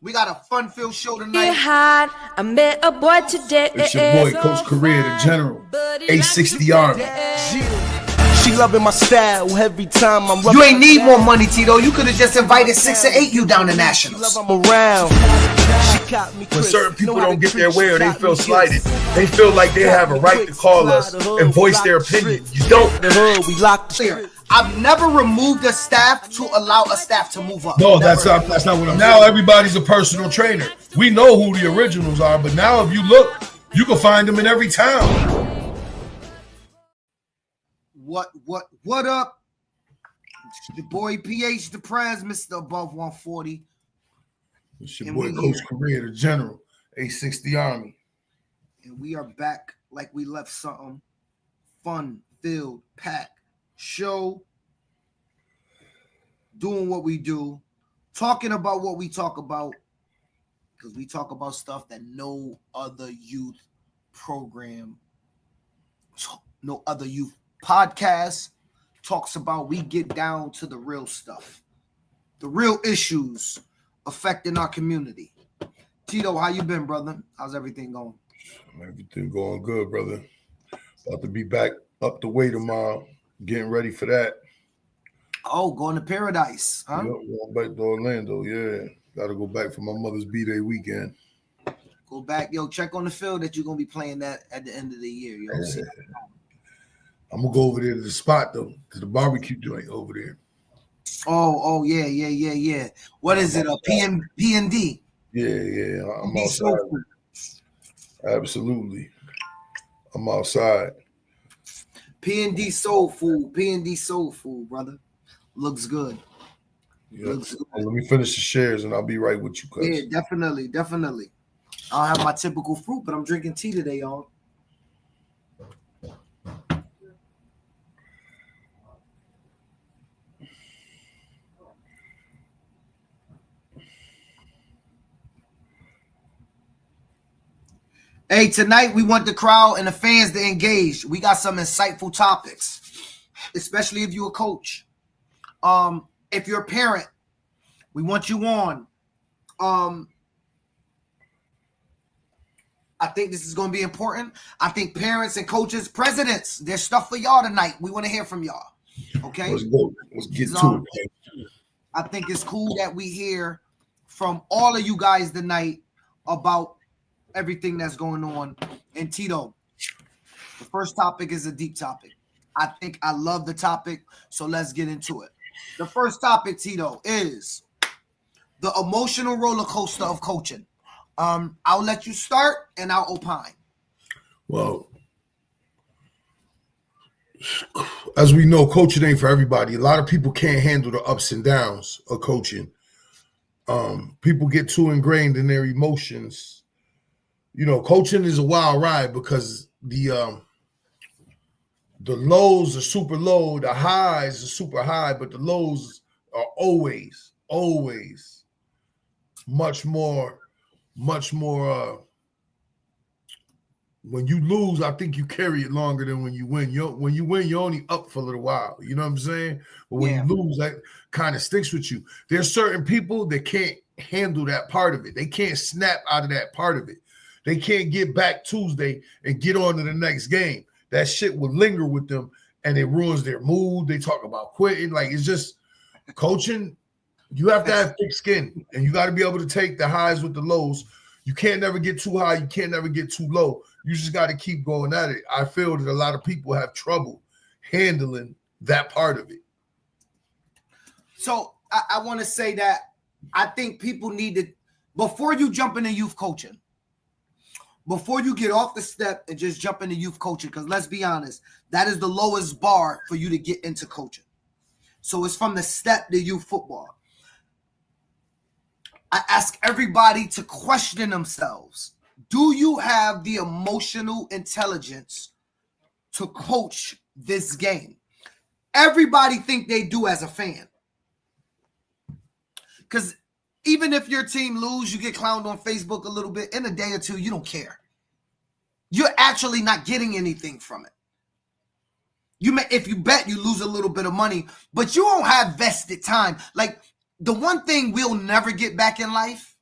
We got a fun-filled show tonight. I met a boy today. It's your boy, Coach Career, the General, A60 Army. She loving my style every time I'm. You ain't need more money, Tito. You could have just invited 6 or 8 you down to Nationals. I'm around. When certain people don't get their way or they feel slighted, they feel like they have a right to call us and voice their opinion. You don't. We locked Clear. I've never removed a staff to allow a staff to move up. No, Never. that's not what I'm saying. Now everybody's a personal trainer. We know who the originals are, but now if you look, you can find them in every town. What up? It's your boy PH the Prez, Mr. Above 140. It's your boy Coach Career, the General, A60 Army. And we are back like we left something fun-filled, packed show, doing what we do, talking about what we talk about, because we talk about stuff that no other youth program, no other youth podcast talks about. We get down to the real stuff, the real issues affecting our community. Tito, how you been, brother? How's everything going? Everything going good, brother. About to be back up the way tomorrow. Getting ready for that. Oh, going to Paradise, huh? Yep, going back to Orlando, yeah. Got to go back for my mother's B-Day weekend. Go back, yo, check on the field that you're going to be playing that at the end of the year. Yo. Yeah. I'm going to go over there to the spot, though, to the barbecue joint over there. Oh, yeah. What is it, a P&D? Yeah, I'm outside. Absolutely. I'm outside. P&D soul food, brother. Looks good. Yeah. Looks good. Let me finish the shares and I'll be right with you, cuz. Yeah, definitely. I don't have my typical fruit, but I'm drinking tea today, y'all. Hey, tonight we want the crowd and the fans to engage. We got some insightful topics, especially if you're a coach. If you're a parent, we want you on. I think this is going to be important. I think parents and coaches, presidents, there's stuff for y'all tonight. We want to hear from y'all. Okay? Let's go. Let's get to it. I think it's cool that we hear from all of you guys tonight about everything that's going on. And Tito, the first topic is a deep topic. I love the topic, so let's get into it. The first topic, Tito, is the emotional roller coaster of coaching. I'll let you start and I'll opine. Well, as we know, coaching ain't for everybody. A lot of people can't handle the ups and downs of coaching. People get too ingrained in their emotions. You know, coaching is a wild ride because the lows are super low, the highs are super high, but the lows are always much more. When you lose, I think you carry it longer than when you win. When you win, you're only up for a little while. You know what I'm saying? But when you lose, that kind of sticks with you. There's certain people that can't handle that part of it. They can't snap out of that part of it. They can't get back Tuesday and get on to the next game. That shit will linger with them and it ruins their mood. They talk about quitting. Like, it's just coaching. You have to have thick skin and you got to be able to take the highs with the lows. You can't never get too high. You can't never get too low. You just got to keep going at it. I feel that a lot of people have trouble handling that part of it. So I want to say that I think people need to, before you jump into youth coaching, before you get off the step and just jump into youth coaching, because let's be honest, that is the lowest bar for you to get into coaching. So it's from the step to youth football. I ask everybody to question themselves. Do you have the emotional intelligence to coach this game? Everybody think they do as a fan. Because even if your team lose, you get clowned on Facebook a little bit, in a day or two, you don't care. You're actually not getting anything from it. If you bet, you lose a little bit of money, but you don't have vested time. Like, the one thing we'll never get back in life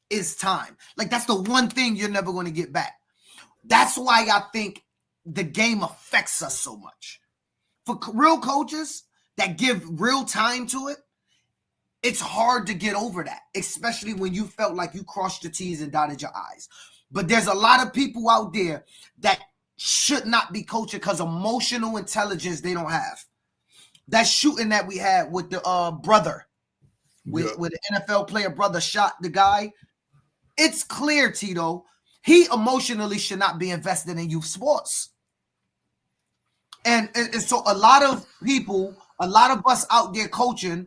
is time. Like, that's the one thing you're never going to get back. That's why I think the game affects us so much. For real coaches that give real time to it, it's hard to get over that, especially when you felt like you crossed your T's and dotted your I's. But there's a lot of people out there that should not be coaching because emotional intelligence they don't have. That shooting that we had with the brother, with the NFL player brother shot the guy, it's clear, Tito, he emotionally should not be invested in youth sports. And so a lot of people, a lot of us out there coaching,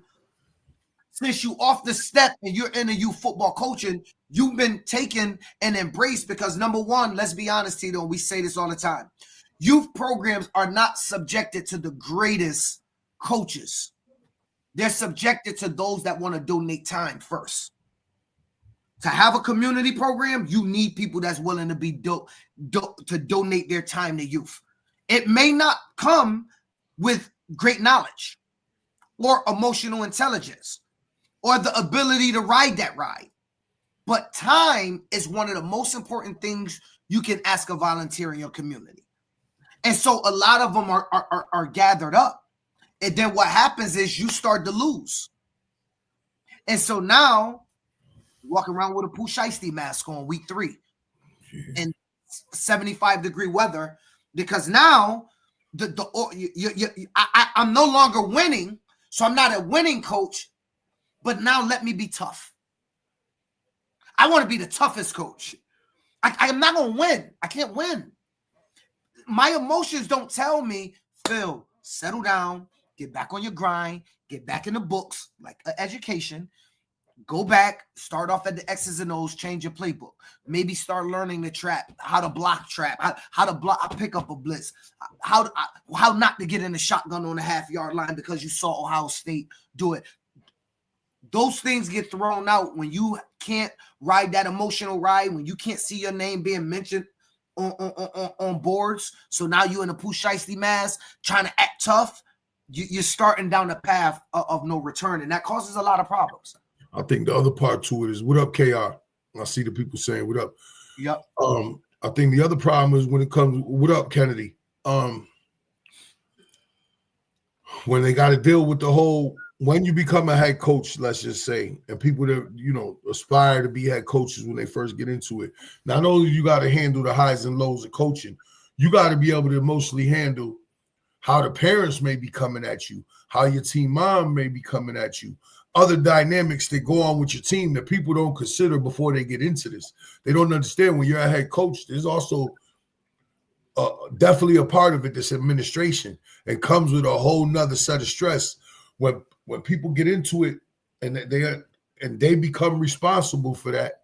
since you off the step and you're in a youth football coaching, you've been taken and embraced because, number one, let's be honest, Tito, we say this all the time. Youth programs are not subjected to the greatest coaches. They're subjected to those that want to donate time first. To have a community program, you need people that's willing to be to donate their time to youth. It may not come with great knowledge or emotional intelligence or the ability to ride that ride. But time is one of the most important things you can ask a volunteer in your community. And so a lot of them are gathered up. And then what happens is you start to lose. And so now walking around with a Pooh Shiesty mask on week 3 in 75-degree weather, because now I'm no longer winning. So I'm not a winning coach, but now let me be tough. I want to be the toughest coach. I'm not going to win. I can't win. My emotions don't tell me, Phil, settle down, get back on your grind, get back in the books, like education, go back, start off at the X's and O's, change your playbook. Maybe start learning the trap, how to block trap, how to block, pick up a blitz, how not to get in the shotgun on the half-yard line because you saw Ohio State do it. Those things get thrown out when you can't ride that emotional ride, when you can't see your name being mentioned on boards. So now you're in a Pooh Shiesty mask trying to act tough. You're starting down a path of no return, and that causes a lot of problems. I think the other part to it is, what up, KR? I see the people saying, what up? Yep. I think the other problem is when it comes, what up, Kennedy? When they got to deal with the whole, when you become a head coach, let's just say, and people that, you know, aspire to be head coaches when they first get into it, not only you got to handle the highs and lows of coaching, you got to be able to emotionally handle how the parents may be coming at you, how your team mom may be coming at you, other dynamics that go on with your team that people don't consider before they get into this. They don't understand when you're a head coach, there's also definitely a part of it, this administration. It comes with a whole nother set of stress. When people get into it and they become responsible for that,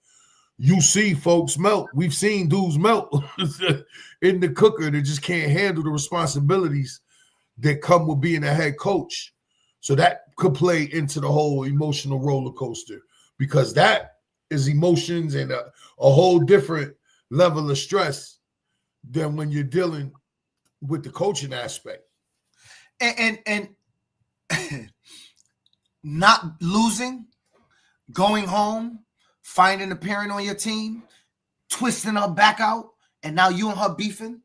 you see folks melt. We've seen dudes melt in the cooker that just can't handle the responsibilities that come with being a head coach. So that could play into the whole emotional roller coaster, because that is emotions and a whole different level of stress than when you're dealing with the coaching aspect. And not losing, going home, finding a parent on your team, twisting her back out, and now you and her beefing.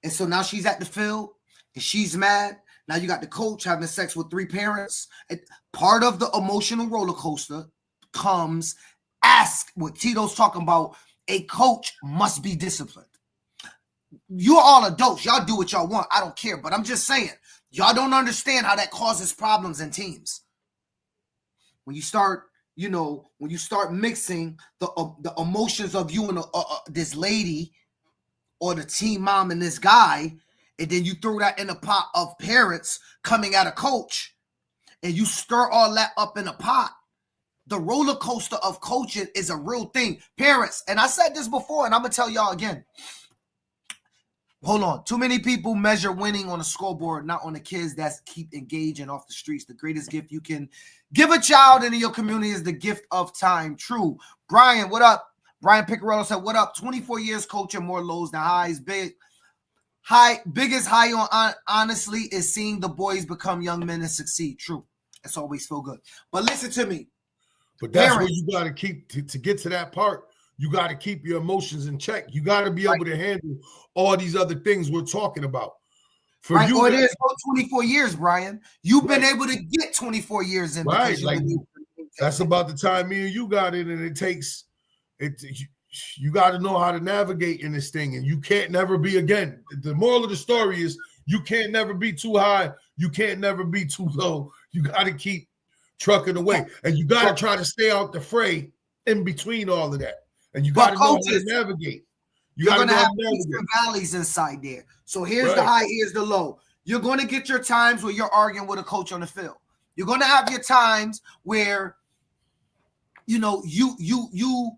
And so now she's at the field and she's mad. Now you got the coach having sex with 3 parents. And part of the emotional roller coaster comes, ask what Tito's talking about, a coach must be disciplined. You're all adults. Y'all do what y'all want. I don't care. But I'm just saying, y'all don't understand how that causes problems in teams. When you start, when you start mixing the emotions of you and this lady or the team mom and this guy, and then you throw that in a pot of parents coming at a coach, and you stir all that up in a pot, the roller coaster of coaching is a real thing. Parents, and I said this before, and I'm going to tell y'all again. Hold on. Too many people measure winning on a scoreboard, not on the kids that keep engaging off the streets. The greatest gift you can give a child in your community is the gift of time. True. Brian, what up? Brian Picarello said, what up? 24 years coaching, more lows than highs. Biggest high on honestly is seeing the boys become young men and succeed. True. It's always feel good. But listen to me. But that's where Parents, you got to keep to get to that part. You got to keep your emotions in check. You got to be able to handle all these other things we're talking about. For right? you, Or there's no 24 years, Brian. You've been Right. able to get 24 years in right, because you've like been able to that's about the time me and you got it, and it takes it. You got to know how to navigate in this thing, and you can't never be again. The moral of the story is you can't never be too high. You can't never be too low. You got to keep trucking away, and you got to try to stay out the fray in between all of that. And you got to know how to navigate. You're going to have peaks and valleys inside there. So here's the high, here's the low. You're going to get your times where you're arguing with a coach on the field. You're going to have your times where, you know, you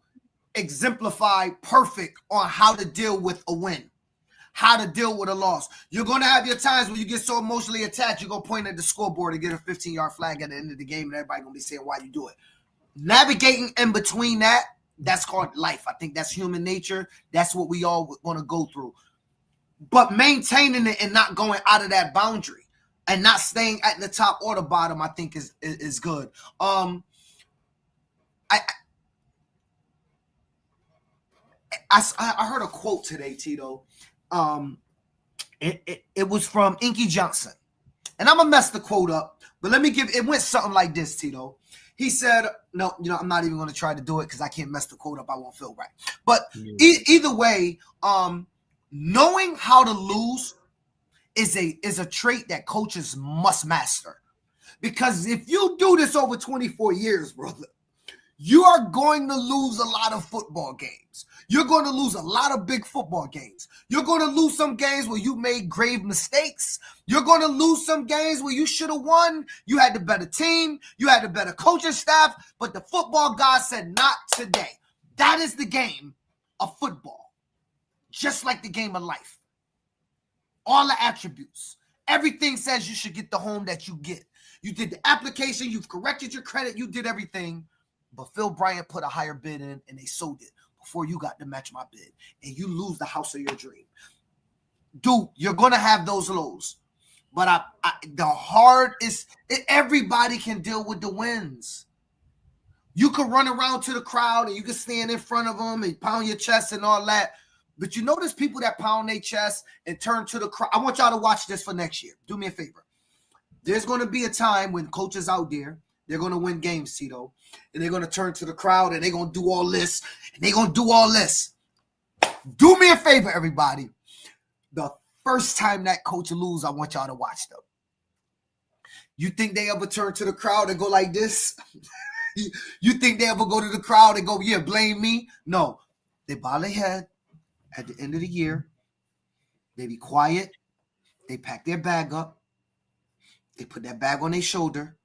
exemplify perfect on how to deal with a win, how to deal with a loss. You're going to have your times where you get so emotionally attached, you're going to point at the scoreboard and get a 15-yard flag at the end of the game, and everybody going to be saying why you do it. Navigating in between that, that's called life. I think that's human nature. That's what we all want to go through. But maintaining it and not going out of that boundary and not staying at the top or the bottom, I think is good. I heard a quote today, Tito. It was from Inky Johnson. And I'm going to mess the quote up, but let me it went something like this, Tito. He said, no, you know, I'm not even going to try to do it because I can't mess the quote up. I won't feel right. But either way, knowing how to lose is a trait that coaches must master. Because if you do this over 24 years, brother, you are going to lose a lot of football games. You're going to lose a lot of big football games. You're going to lose some games where you made grave mistakes. You're going to lose some games where you should have won. You had the better team. You had the better coaching staff. But the football god said, not today. That is the game of football. Just like the game of life. All the attributes. Everything says you should get the home that you get. You did the application. You've corrected your credit. You did everything. But Phil Bryant put a higher bid in, and they sold it before you got to match my bid. And you lose the house of your dream. Dude, you're going to have those lows. But the hard is, everybody can deal with the wins. You can run around to the crowd, and you can stand in front of them and pound your chest and all that. But you notice people that pound their chest and turn to the crowd. I want y'all to watch this for next year. Do me a favor. There's going to be a time when coaches out there, they're going to win games, Tito. And they're going to turn to the crowd, and they're going to do all this. And they're going to do all this. Do me a favor, everybody. The first time that coach lose, I want y'all to watch them. You think they ever turn to the crowd and go like this? You think they ever go to the crowd and go, yeah, blame me? No. They bow their head at the end of the year. They be quiet. They pack their bag up. They put that bag on their shoulder.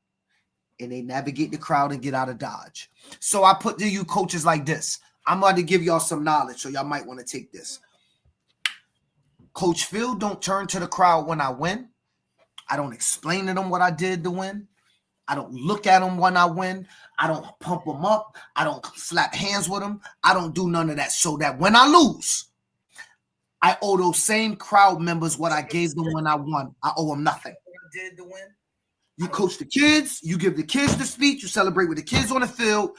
And they navigate the crowd and get out of Dodge. So I put to you coaches like this. I'm about to give y'all some knowledge, so y'all might want to take this. Coach Phil don't turn to the crowd when I win. I don't explain to them what I did to win. I don't look at them when I win. I don't pump them up. I don't slap hands with them. I don't do none of that. So that when I lose, I owe those same crowd members what I gave them when I won. I owe them nothing. Did to win. You coach the kids, you give the kids the speech, you celebrate with the kids on the field.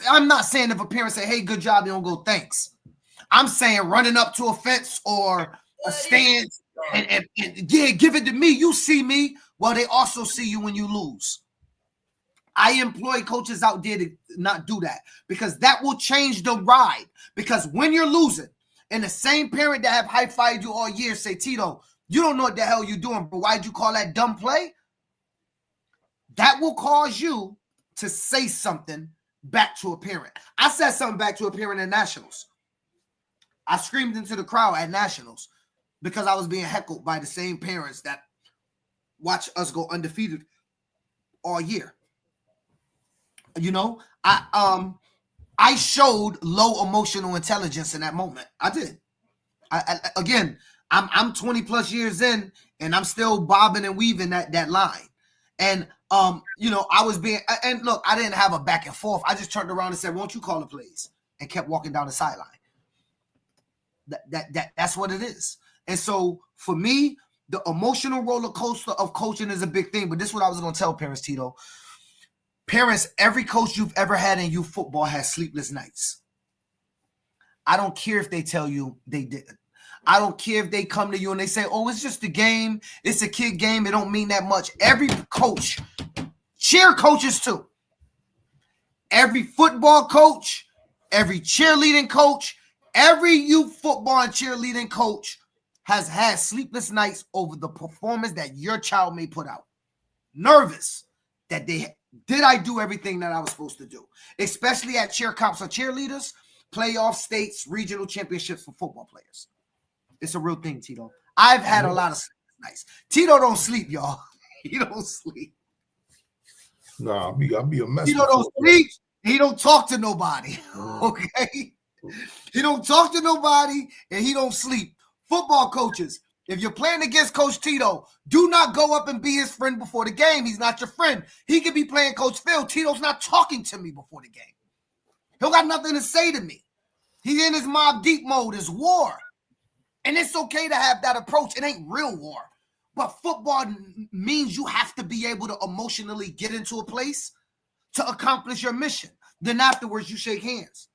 I'm not saying if a parent say, hey, good job, you don't go, thanks. I'm saying running up to a fence or a stance and yeah, give it to me. You see me. Well, they also see you when you lose. I employ coaches out there to not do that because that will change the ride. Because when you're losing and the same parent that have high-fived you all year say, Tito, you don't know what the hell you're doing, but why'd you call that dumb play? That will cause you to say something back to a parent. I said something back to a parent at Nationals. I screamed into the crowd at Nationals because I was being heckled by the same parents that watch us go undefeated all year. You know, I showed low emotional intelligence in that moment. I did. Again, I'm 20 plus years in, and I'm still bobbing and weaving that line. And you know, I was being, and look, I didn't have a back and forth. I just turned around and said, won't you call the plays? And kept walking down the sideline. That's what it is. And so for me, the emotional roller coaster of coaching is a big thing. But this is what I was going to tell parents, Tito. Parents, every coach you've ever had in youth football has sleepless nights. I don't care if they tell you they didn't. I don't care if they come to you and they say, oh, it's just a game. It's a kid game. It don't mean that much. Every coach, cheer coaches too. Every football coach, every cheerleading coach, every youth football and cheerleading coach has had sleepless nights over the performance that your child may put out. Nervous that did I do everything that I was supposed to do? Especially at cheer comps or cheerleaders, playoff states, regional championships for football players. It's a real thing, Tito. I've had a lot of sleepless nights. Tito don't sleep, y'all. He don't sleep. Nah, I'll be a mess. Tito don't sleep. He don't talk to nobody. Okay? He don't talk to nobody and he don't sleep. Football coaches, if you're playing against Coach Tito, do not go up and be his friend before the game. He's not your friend. He could be playing Coach Phil. Tito's not talking to me before the game. He'll got nothing to say to me. He's in his Mob Deep mode, his war. And it's okay to have that approach. It ain't real war. But football means you have to be able to emotionally get into a place to accomplish your mission. Then afterwards, you shake hands.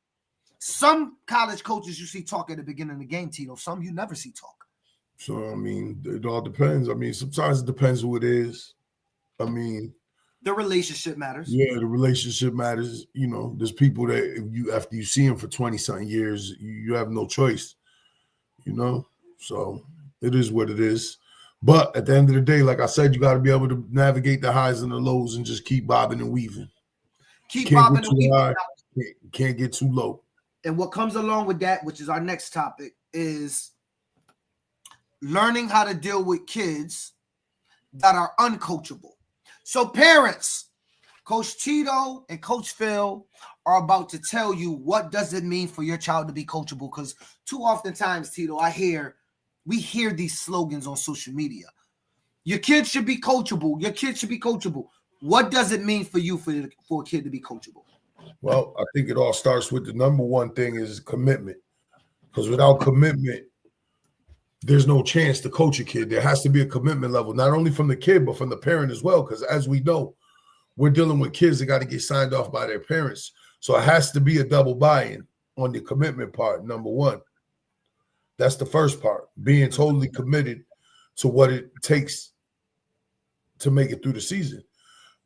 Some college coaches you see talk at the beginning of the game, Tito. Some you never see talk. So, I mean, it all depends. I mean, sometimes it depends who it is. I mean, the relationship matters. Yeah, the relationship matters. You know, there's people that if you after you see them for 20-something years, you have no choice. You know, so it is what it is. But at the end of the day, like I said, you got to be able to navigate the highs and the lows and just keep bobbing and weaving. Keep bobbing and weaving. High, can't get too low. And what comes along with that, which is our next topic, is learning how to deal with kids that are uncoachable. So parents, Coach Tito and Coach Phil are about to tell you what does it mean for your child to be coachable, because too oftentimes, Tito, we hear these slogans on social media. Your kid should be coachable. Your kid should be coachable. What does it mean for you for a kid to be coachable? Well, I think it all starts with the number one thing is commitment. Because without commitment, there's no chance to coach a kid. There has to be a commitment level, not only from the kid, but from the parent as well. Because as we know, we're dealing with kids that got to get signed off by their parents. So it has to be a double buy-in on the commitment part, number one. That's the first part, being totally committed to what it takes to make it through the season.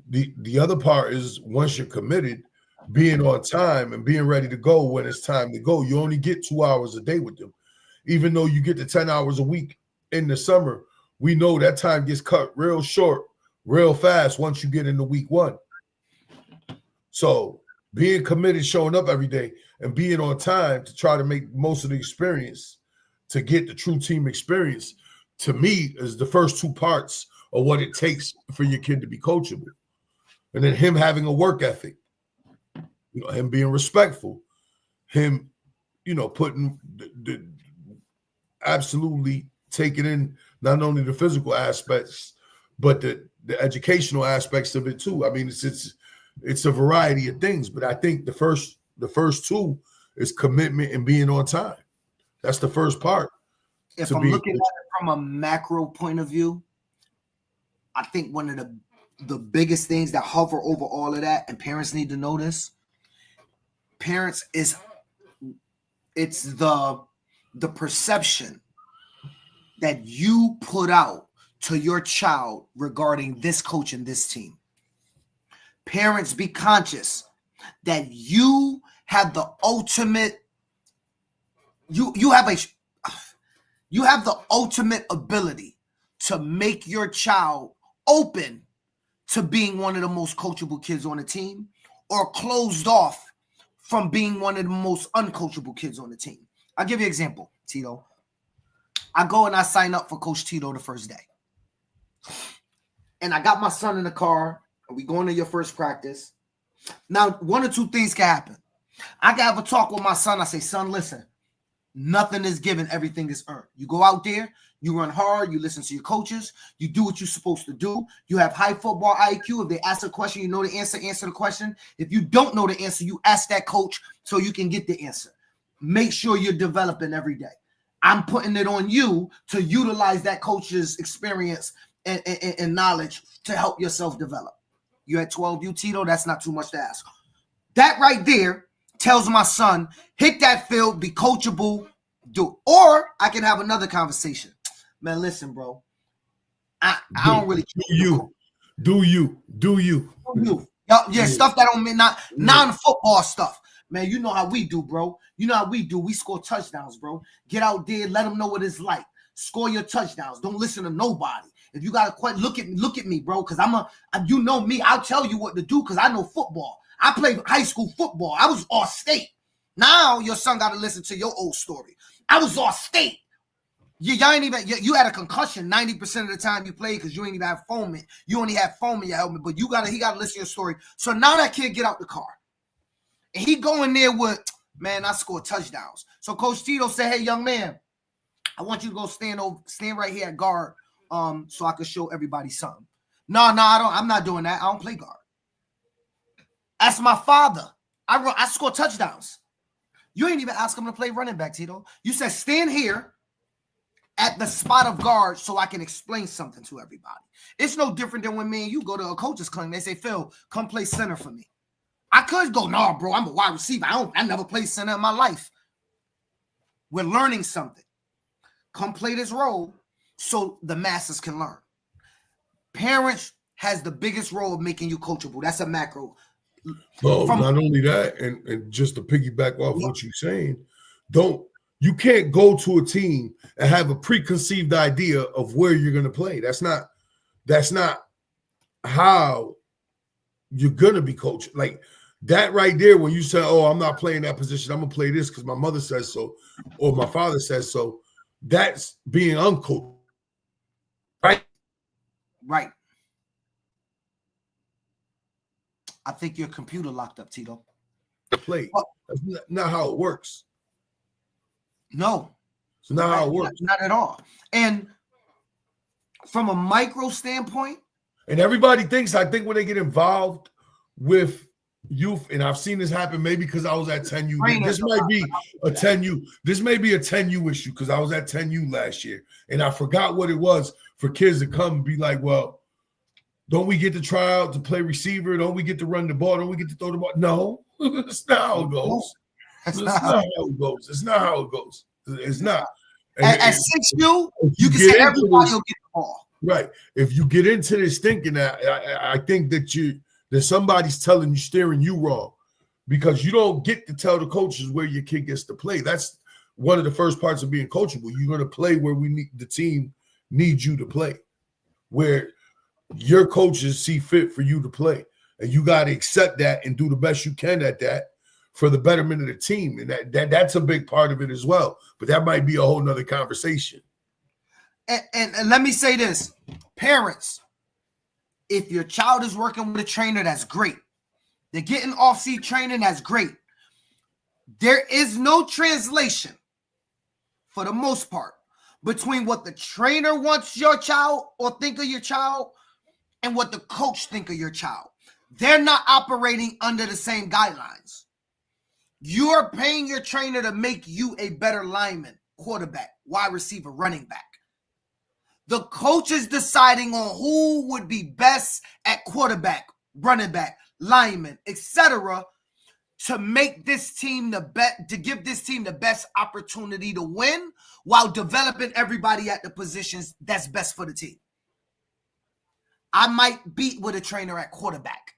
The other part is once you're committed, being on time and being ready to go when it's time to go. You only get 2 hours a day with them. Even though you get to 10 hours a week in the summer, we know that time gets cut real short, real fast once you get into week one. So being committed, showing up every day, and being on time to try to make most of the experience, to get the true team experience, to me, is the first two parts of what it takes for your kid to be coachable. And then him having a work ethic, you know, him being respectful, him, you know, putting the absolutely taking in not only the physical aspects, but the educational aspects of it too. I mean, it's a variety of things, but I think the first two is commitment and being on time. That's the first part. If I'm looking at it from a macro point of view, I think one of the biggest things that hover over all of that, and parents need to know this, parents it's the perception that you put out to your child regarding this coach and this team. Parents, be conscious that you have the ultimate, you have the ultimate ability to make your child open to being one of the most coachable kids on the team, or closed off from being one of the most uncoachable kids on the team. I'll give you an example, Tito. I go and I sign up for Coach Tito the first day. And I got my son in the car, and we going to your first practice. Now, one or two things can happen. I can have a talk with my son. I say, son, listen, nothing is given, everything is earned. You go out there, you run hard, you listen to your coaches, you do what you're supposed to do. You have high football IQ. If they ask a question, you know the answer the question. If you don't know the answer, you ask that coach so you can get the answer. Make sure you're developing every day. I'm putting it on you to utilize that coach's experience and knowledge to help yourself develop. You at 12U, Tito? That's not too much to ask. That right there tells my son, hit that field, be coachable, do it. Or I can have another conversation. Man, listen, bro. I don't really do you. Yeah, stuff that don't mean not non-football stuff. Man, you know how we do, bro. You know how we do. We score touchdowns, bro. Get out there, let them know what it's like. Score your touchdowns. Don't listen to nobody. If you got a question, look at me, bro, because you know me. I'll tell you what to do because I know football. I played high school football. I was all state. Now your son got to listen to your old story. I was all state. Y'all ain't even, you had a concussion 90% of the time you played because you ain't even have foam in. You only have foam in your helmet, but he got to listen to your story. So now that kid get out the car. And he going there with, man, I scored touchdowns. So Coach Tito said, hey, young man, I want you to go stand right here at guard so I can show everybody something. No, I'm not doing that. I don't play guard. Ask my father. I score touchdowns. You ain't even ask him to play running back, Tito. You said stand here at the spot of guard so I can explain something to everybody. It's no different than when me and you go to a coach's clinic. They say, Phil, come play center for me. I could go, no, bro, I'm a wide receiver. I never played center in my life. We're learning something. Come play this role so the masses can learn. Parents has the biggest role of making you coachable. That's a macro. No, not only that, and just to piggyback off what you're saying, you can't go to a team and have a preconceived idea of where you're going to play. That's not how you're going to be coached. Like that right there, when you say, oh, I'm not playing that position, I'm going to play this because my mother says so or my father says so, that's being uncoached. Right. I think your computer locked up, Tito. Play. That's not how it works. No. It's not how it works. Not at all. And from a micro standpoint. And everybody thinks, I think when they get involved with youth, and I've seen this happen maybe because I was at 10U. This might be a 10U. This may be a 10U issue because I was at 10U last year. And I forgot what it was for kids to come and be like, well, don't we get to try out to play receiver? Don't we get to run the ball? Don't we get to throw the ball? No, that's not how it goes. It's not how it goes. It's not how it goes. It's not. At 6U, you can say everybody will get the ball. Right. If you get into this thinking that, I think that somebody's steering you wrong because you don't get to tell the coaches where your kid gets to play. That's one of the first parts of being coachable. You're going to play where the team needs you to play, where your coaches see fit for you to play. And you got to accept that and do the best you can at that for the betterment of the team. And that's a big part of it as well. But that might be a whole nother conversation. And let me say this, parents, if your child is working with a trainer, that's great. They're getting off-seat training, that's great. There is no translation, for the most part, between what the trainer wants your child or think of your child and what the coach think of your child. They're not operating under the same guidelines. You're paying your trainer to make you a better lineman, quarterback, wide receiver, running back. The coach is deciding on who would be best at quarterback, running back, lineman, etc., to make this team to give this team the best opportunity to win while developing everybody at the positions that's best for the team. I might beat with a trainer at quarterback.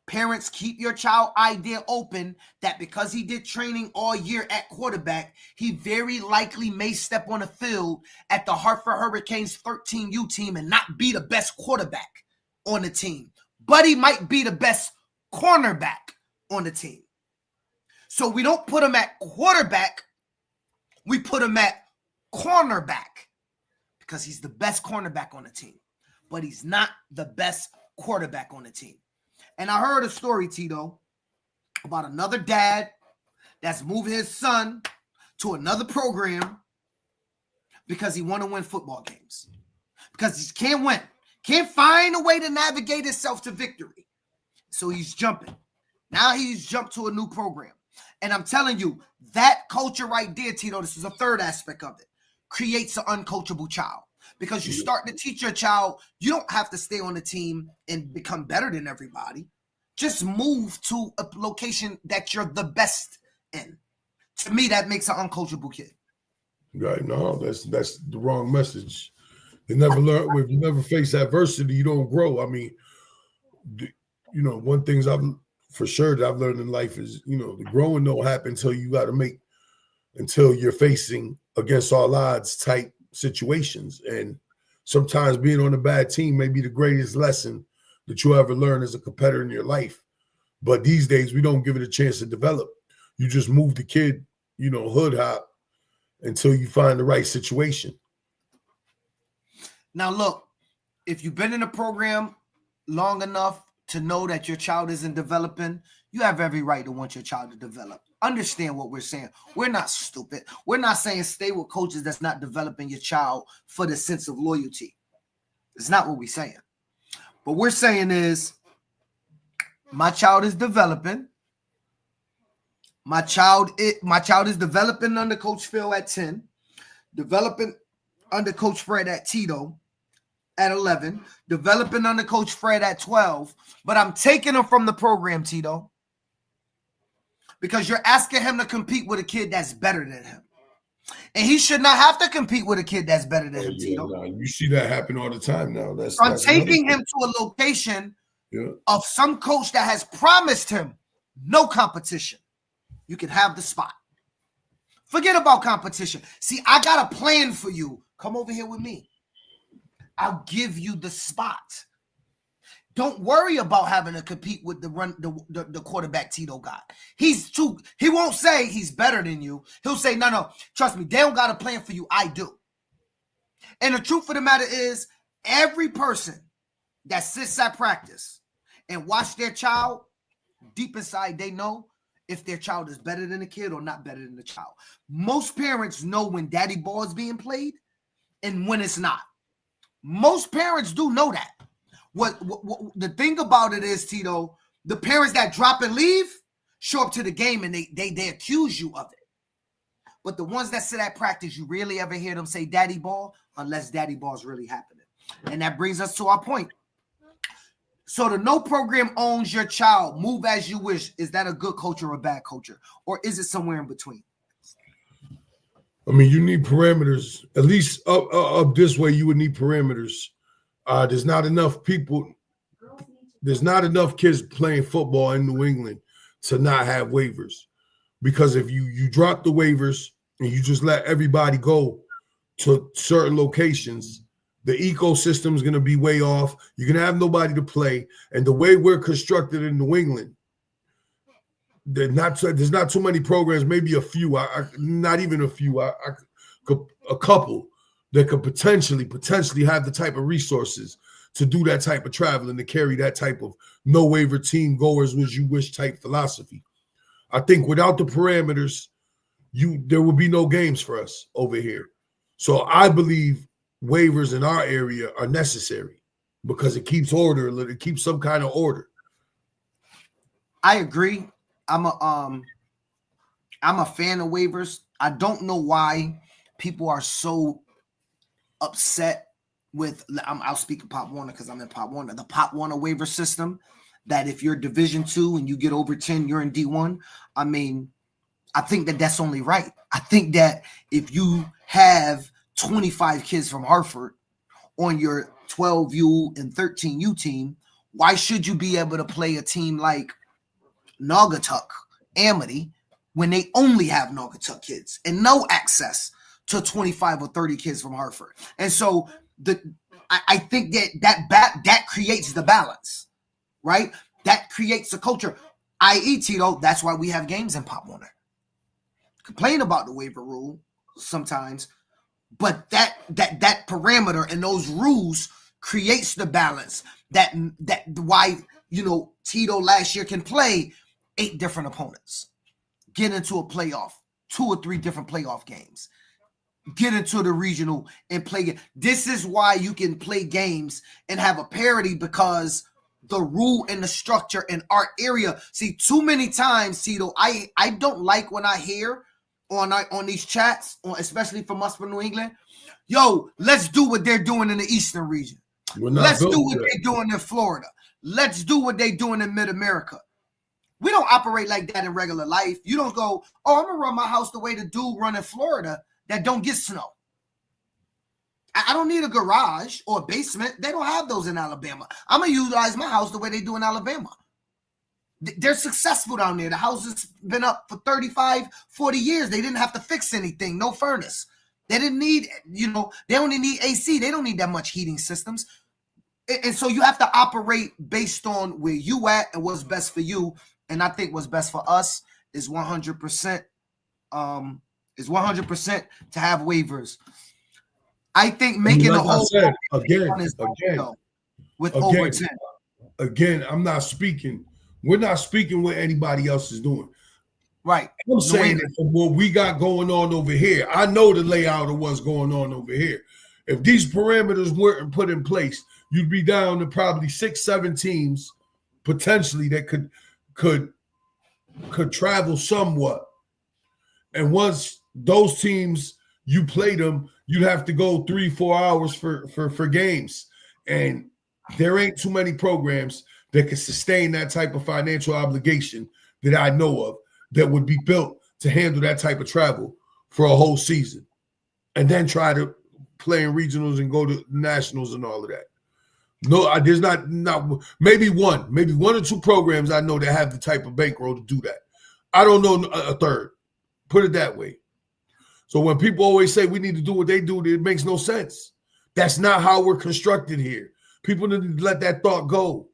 Parents, keep your child idea open that because he did training all year at quarterback, he very likely may step on the field at the Hartford Hurricanes 13U team and not be the best quarterback on the team, but he might be the best cornerback on the team. So we don't put him at quarterback, we put him at cornerback because he's the best cornerback on the team, but he's not the best quarterback on the team. And I heard a story, Tito, about another dad that's moving his son to another program because he want to win football games. Because he can't win. Can't find a way to navigate himself to victory. So he's jumping. Now he's jumped to a new program. And I'm telling you, that culture right there, Tito, this is a third aspect of it, creates an uncoachable child. because you start to teach your child, you don't have to stay on the team and become better than everybody. Just move to a location that you're the best in. To me, that makes an uncoachable kid. Right? No, that's the wrong message. You never learn. If you never face adversity, you don't grow. I mean, one things I've learned in life is, the growing don't happen until you're facing against all odds type situations. And sometimes being on a bad team may be the greatest lesson that you'll ever learn as a competitor in your life. But these days, we don't give it a chance to develop. You just move the kid, hood hop until you find the right situation. Now, look, if you've been in a program long enough to know that your child isn't developing, you have every right to want your child to develop. Understand what we're saying. We're not stupid. We're not saying stay with coaches that's not developing your child for the sense of loyalty. It's not what we're saying. What we're saying is, my child is developing. My child is developing under Coach Phil at 10, developing under Coach Fred at Tito at 11, developing under Coach Fred at 12, but I'm taking him from the program, Tito, because you're asking him to compete with a kid that's better than him. And he should not have to compete with a kid that's better than him, Tito. No, you see that happen all the time now. I'm taking him to a location of some coach that has promised him no competition. You can have the spot. Forget about competition. See, I got a plan for you. Come over here with me. I'll give you the spot. Don't worry about having to compete with the quarterback Tito got. He won't say he's better than you. He'll say, no, trust me, they don't got a plan for you. I do. And the truth of the matter is, every person that sits at practice and watch their child, deep inside, they know if their child is better than the kid or not better than the child. Most parents know when daddy ball is being played and when it's not. Most parents do know that. What the thing about it is, Tito, the parents that drop and leave show up to the game and they accuse you of it. But the ones that sit at practice, you rarely ever hear them say daddy ball unless daddy ball is really happening. And that brings us to our point. So the no program owns your child, move as you wish. Is that a good culture or a bad culture? Or is it somewhere in between? I mean, you need parameters. At least up this way, you would need parameters. There's not enough kids playing football in New England to not have waivers. Because if you drop the waivers and you just let everybody go to certain locations, the ecosystem is going to be way off. You're going to have nobody to play. And the way we're constructed in New England, there's not too many programs, maybe a few, not even a few, a couple that could potentially have the type of resources to do that type of traveling, to carry that type of no waiver team goers as you wish type philosophy. I think without the parameters, there would be no games for us over here. So I believe waivers in our area are necessary because it keeps order, it keeps some kind of order. I agree. I'm a fan of waivers. I don't know why people are so upset with. I'll speak of Pop Warner because I'm in Pop Warner. The Pop Warner waiver system, that if you're Division II and you get over 10, you're in D1. I mean, I think that's only right. I think that if you have 25 kids from Hartford on your 12U and 13U team, why should you be able to play a team like Naugatuck, Amity, when they only have Naugatuck kids and no access to 25 or 30 kids from Hartford? And so I think that creates the balance, right? That creates a culture, i.e. Tito, that's why we have games in Pop Warner. Complain about the waiver rule sometimes, but that parameter and those rules creates the balance that why, Tito last year can play 8 different opponents, get into a playoff, 2 or 3 different playoff games, get into the regional and play. This is why you can play games and have a parity, because the rule and the structure in our area. See, too many times, Tito, I don't like when I hear on these chats, especially from us from New England, Yo, let's do what they're doing in the Eastern region. Let's do what they're doing in Florida. Let's do what they're doing in Mid-America. We don't operate like that in regular life. You don't go, oh, I'm going to run my house the way the dude run in Florida that don't get snow. I don't need a garage or a basement. They don't have those in Alabama. I'm going to utilize my house the way they do in Alabama. They're successful down there. The house has been up for 35, 40 years. They didn't have to fix anything. No furnace. They didn't need, they only need AC. They don't need that much heating systems. And so you have to operate based on where you at and what's best for you. And I think what's best for us is 100% to have waivers. I think making a whole with over 10. Again, I'm not speaking. We're not speaking what anybody else is doing. Right. I'm saying that from what we got going on over here, I know the layout of what's going on over here. If these parameters weren't put in place, you'd be down to probably 6-7 teams potentially that could travel somewhat. And once those teams, you play them, you'd have to go 3-4 hours for games. And there ain't too many programs that can sustain that type of financial obligation that I know of that would be built to handle that type of travel for a whole season and then try to play in regionals and go to nationals and all of that. No, there's not maybe one or two programs I know that have the type of bankroll to do that. I don't know a third. Put it that way. So when people always say we need to do what they do, it makes no sense. That's not how we're constructed here. People need to let that thought go.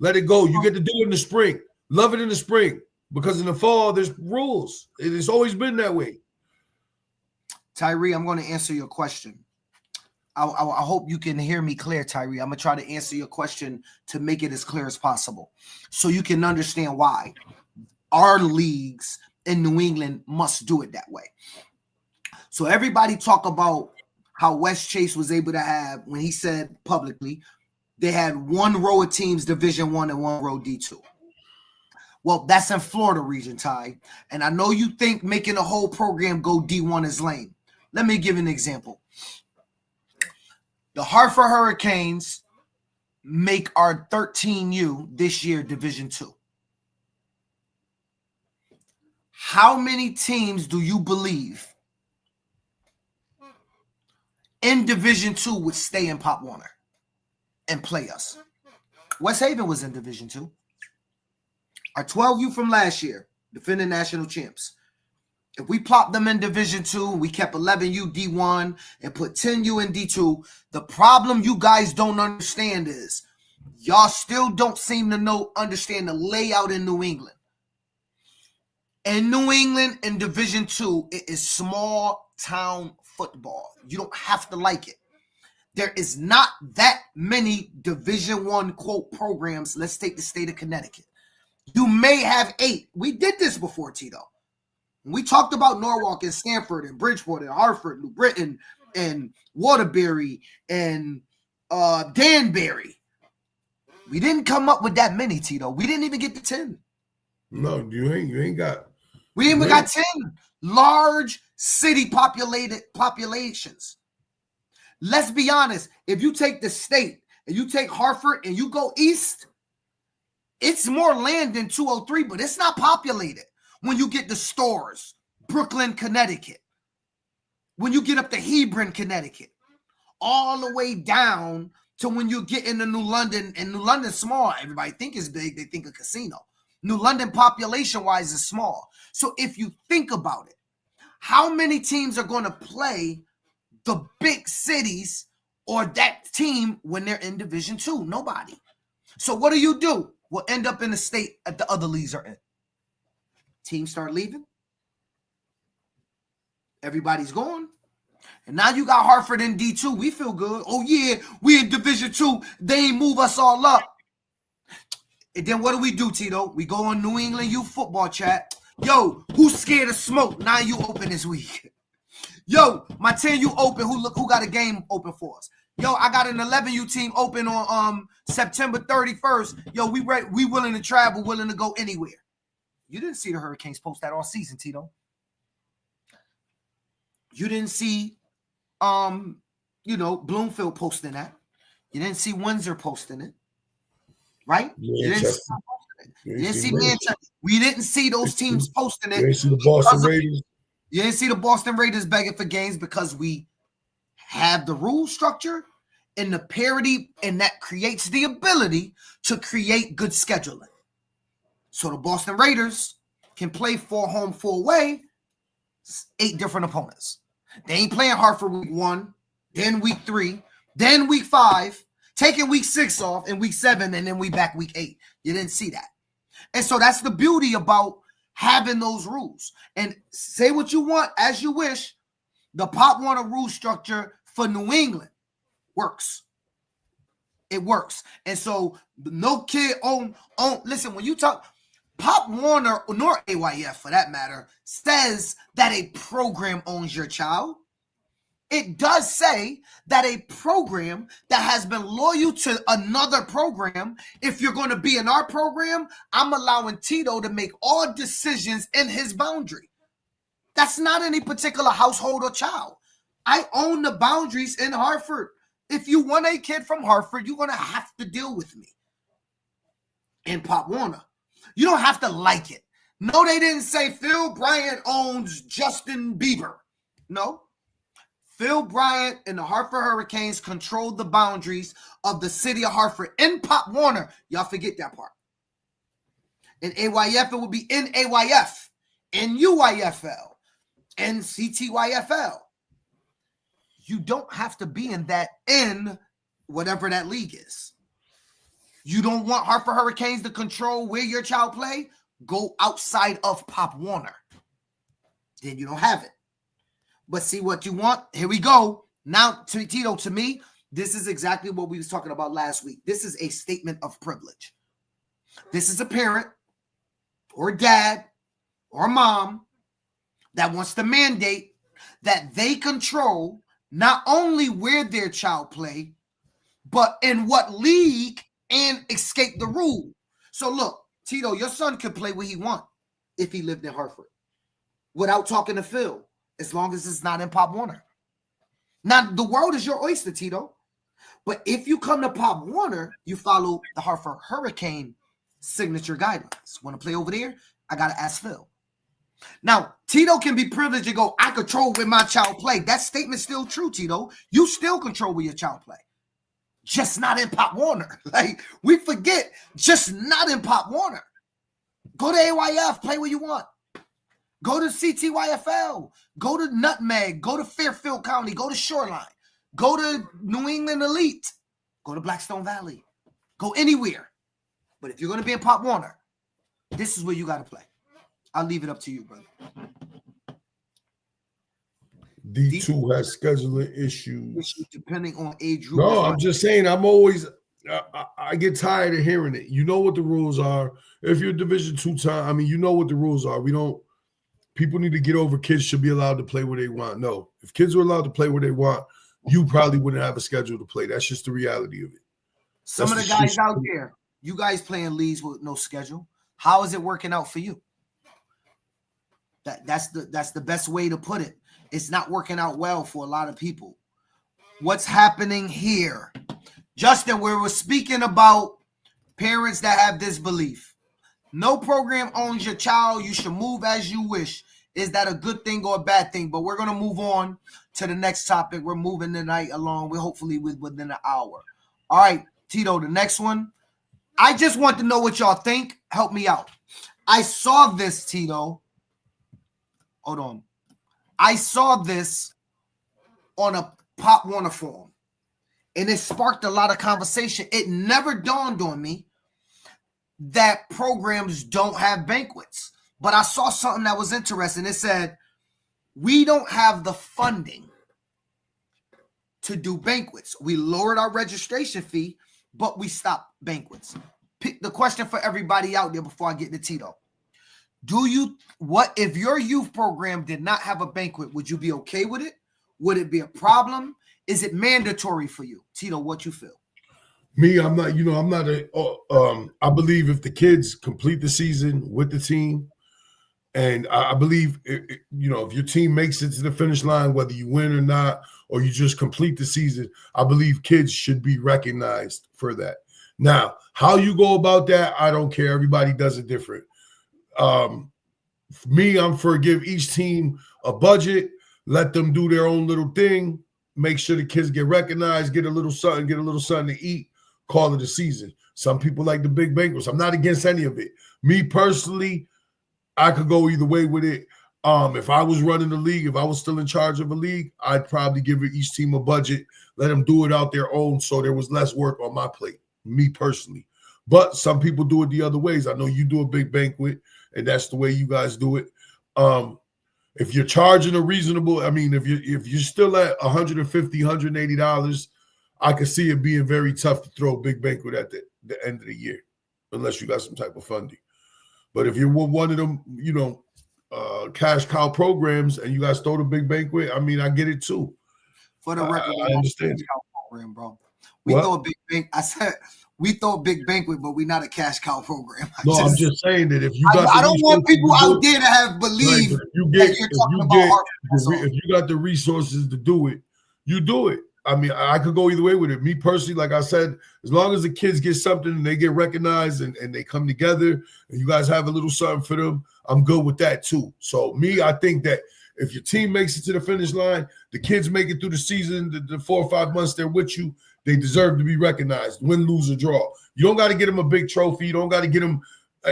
Let it go. You get to do it in the spring. Love it in the spring. Because in the fall, there's rules. It's always been that way. Tyree, I'm going to answer your question. I hope you can hear me clear, Tyree. I'm going to try to answer your question to make it as clear as possible so you can understand why our leagues in New England must do it that way. So everybody talk about how West Chase was able to have, when he said publicly, they had one row of teams, Division I and one row D2. Well, that's in Florida region, Ty. And I know you think making a whole program go D1 is lame. Let me give you an example. The Hartford Hurricanes make our 13U this year Division II. How many teams do you believe in Division II would stay in Pop Warner and play us? West Haven was in Division II. Our 12U from last year, defending national champs. If we plopped them in Division II, we kept 11U D1 and put 10U in D2, the problem you guys don't understand is y'all still don't seem to understand the layout in New England. In New England, in Division II, it is small town football. You don't have to like it. There is not that many Division I, quote, programs. Let's take the state of Connecticut. You may have 8. We did this before, Tito. We talked about Norwalk and Stanford and Bridgeport and Hartford, New Britain and Waterbury and Danbury. We didn't come up with that many, Tito. We didn't even get to 10. No, you ain't got. We ain't even got 10 large city populations. Let's be honest. If you take the state and you take Hartford and you go east, it's more land than 203, but it's not populated. When you get to Stores, Brooklyn, Connecticut, when you get up to Hebron, Connecticut, all the way down to when you get into New London, and New London's small. Everybody think it's big. They think a casino. New London population-wise is small. So if you think about it, how many teams are going to play the big cities or that team when they're in Division II? Nobody. So what do? We'll end up in the state that the other leagues are in. Teams start leaving. Everybody's gone. And now you got Hartford in D2. We feel good. Oh, yeah, we in Division II. They ain't move us all up. And then what do, Tito? We go on New England Youth Football Chat. Yo, who's scared of smoke? 9U open this week. Yo, my 10U open. Who got a game open for us? Yo, I got an 11U team open on September 31st. Yo, we willing to travel, willing to go anywhere. You didn't see the Hurricanes post that all season, Tito. You didn't see Bloomfield posting that. You didn't see Windsor posting it, right? You didn't see, You you didn't see Manchester. We didn't see those teams posting it. You didn't see the Boston Raiders. You didn't see the Boston Raiders begging for games because we have the rule structure and the parity, and that creates the ability to create good scheduling. So the Boston Raiders can play 4 home, 4 away, 8 different opponents. They ain't playing Hartford week 1, then week 3, then week 5, taking week 6 off, and week 7, and then we back week 8. You didn't see that. And so that's the beauty about having those rules. And say what you want as you wish. The Pop Warner rule structure for New England works. It works. And so no kid listen, when you talk Pop Warner, nor AYF for that matter, says that a program owns your child. It does say that a program that has been loyal to another program, if you're going to be in our program, I'm allowing Tito to make all decisions in his boundary. That's not any particular household or child. I own the boundaries in Hartford. If you want a kid from Hartford, you're going to have to deal with me. In Pop Warner. You don't have to like it. No, they didn't say Phil Bryant owns Justin Bieber. No. Phil Bryant and the Hartford Hurricanes controlled the boundaries of the city of Hartford in Pop Warner. Y'all forget that part. In AYF, it would be in AYF, in UYFL, and CTYFL. You don't have to be in that in whatever that league is. You don't want Hartford Hurricanes to control where your child play? Go outside of Pop Warner. Then you don't have it. But see what you want? Here we go. Now, Tito, to me, this is exactly what we was talking about last week. This is a statement of privilege. This is a parent or dad or mom that wants to mandate that they control not only where their child play, but in what league and escape the rule. So look, Tito, your son could play where he want if he lived in Hartford without talking to Phil, as long as it's not in Pop Warner. Now, the world is your oyster, Tito. But if you come to Pop Warner, you follow the Hartford Hurricane signature guidelines. Want to play over there? I got to ask Phil. Now, Tito can be privileged and go, I control where my child play. That statement's still true, Tito. You still control where your child play. Just not in Pop Warner. Like, we forget, just not in Pop Warner. Go to AYF, play where you want. Go to CTYFL. Go to Nutmeg. Go to Fairfield County. Go to Shoreline. Go to New England Elite. Go to Blackstone Valley. Go anywhere. But if you're going to be in Pop Warner, this is where you got to play. I'll leave it up to you, brother. D2 has scheduling issues. Depending on age group. No, I'm just saying, I get tired of hearing it. You know what the rules are. If you're Division II time, you know what the rules are. People need to get over kids should be allowed to play where they want. No, if kids were allowed to play where they want, you probably wouldn't have a schedule to play. That's just the reality of it. Some of the guys out there, you guys playing leagues with no schedule. How is it working out for you? That's the best way to put it. It's not working out well for a lot of people. What's happening here? Justin, we were speaking about parents that have this belief. No program owns your child. You should move as you wish. Is that a good thing or a bad thing? But we're going to move on to the next topic. We're moving tonight along. We're hopefully within an hour. All right, Tito, the next one. I just want to know what y'all think. Help me out. I saw this, Tito. Hold on. I saw this on a Pop Warner forum, and it sparked a lot of conversation. It never dawned on me that programs don't have banquets. But I saw something that was interesting. It said, we don't have the funding to do banquets. We lowered our registration fee, but we stopped banquets. Pick the question for everybody out there before I get to Tito. What if your youth program did not have a banquet? Would you be okay with it? Would it be a problem? Is it mandatory for you? Tito, what you feel? Me, I'm not I believe if the kids complete the season with the team, And I believe, if your team makes it to the finish line, whether you win or not, or you just complete the season, I believe kids should be recognized for that. Now, how you go about that, I don't care. Everybody does it different. For me, I'm for give each team a budget, let them do their own little thing, make sure the kids get recognized, get a little something to eat, call it a season. Some people like the big banquets. I'm not against any of it. Me personally, I could go either way with it. If I was running the league, if I was still in charge of a league, I'd probably give each team a budget, let them do it out their own so there was less work on my plate, me personally. But some people do it the other ways. I know you do a big banquet, and that's the way you guys do it. If you're charging a reasonable, if you're still at $150, $180, I could see it being very tough to throw a big banquet at the end of the year, unless you got some type of funding. But if you're one of them, cash cow programs and you guys throw the big banquet, I get it too. For the record, I understand. Program, bro. We throw a big bank. I said we throw a big banquet, but we're not a cash cow program. I'm just saying that if you got, I don't want people out there to have believe if you got the resources to do it, you do it. I could go either way with it. Me personally, like I said, as long as the kids get something and they get recognized and they come together and you guys have a little something for them, I'm good with that too. So I think that if your team makes it to the finish line, the kids make it through the season, the 4 or 5 months they're with you, they deserve to be recognized, win, lose, or draw. You don't got to get them a big trophy. You don't got to get them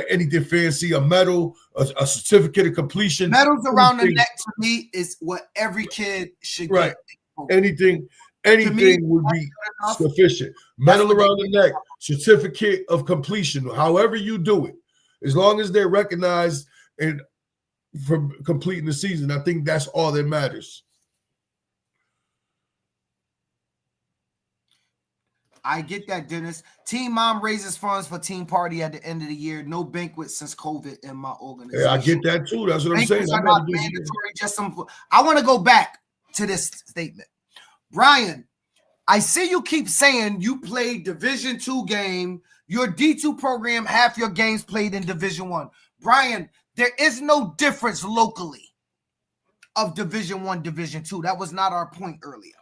anything fancy, a medal, a certificate of completion. Medals around the neck to me is what every kid should get. Anything would be sufficient. Medal around the neck, certificate of completion, however you do it, as long as they're recognized and for completing the season, I think that's all that matters. I get that, Dennis. Team Mom raises funds for team party at the end of the year. No banquet since COVID in my organization. Yeah, I get that too. That's what I'm saying. Are not mandatory, I want to go back to this statement. Brian, I see you keep saying you played Division II game. Your D2 program, half your games played in Division I. Brian, there is no difference locally of Division I, Division II. That was not our point earlier.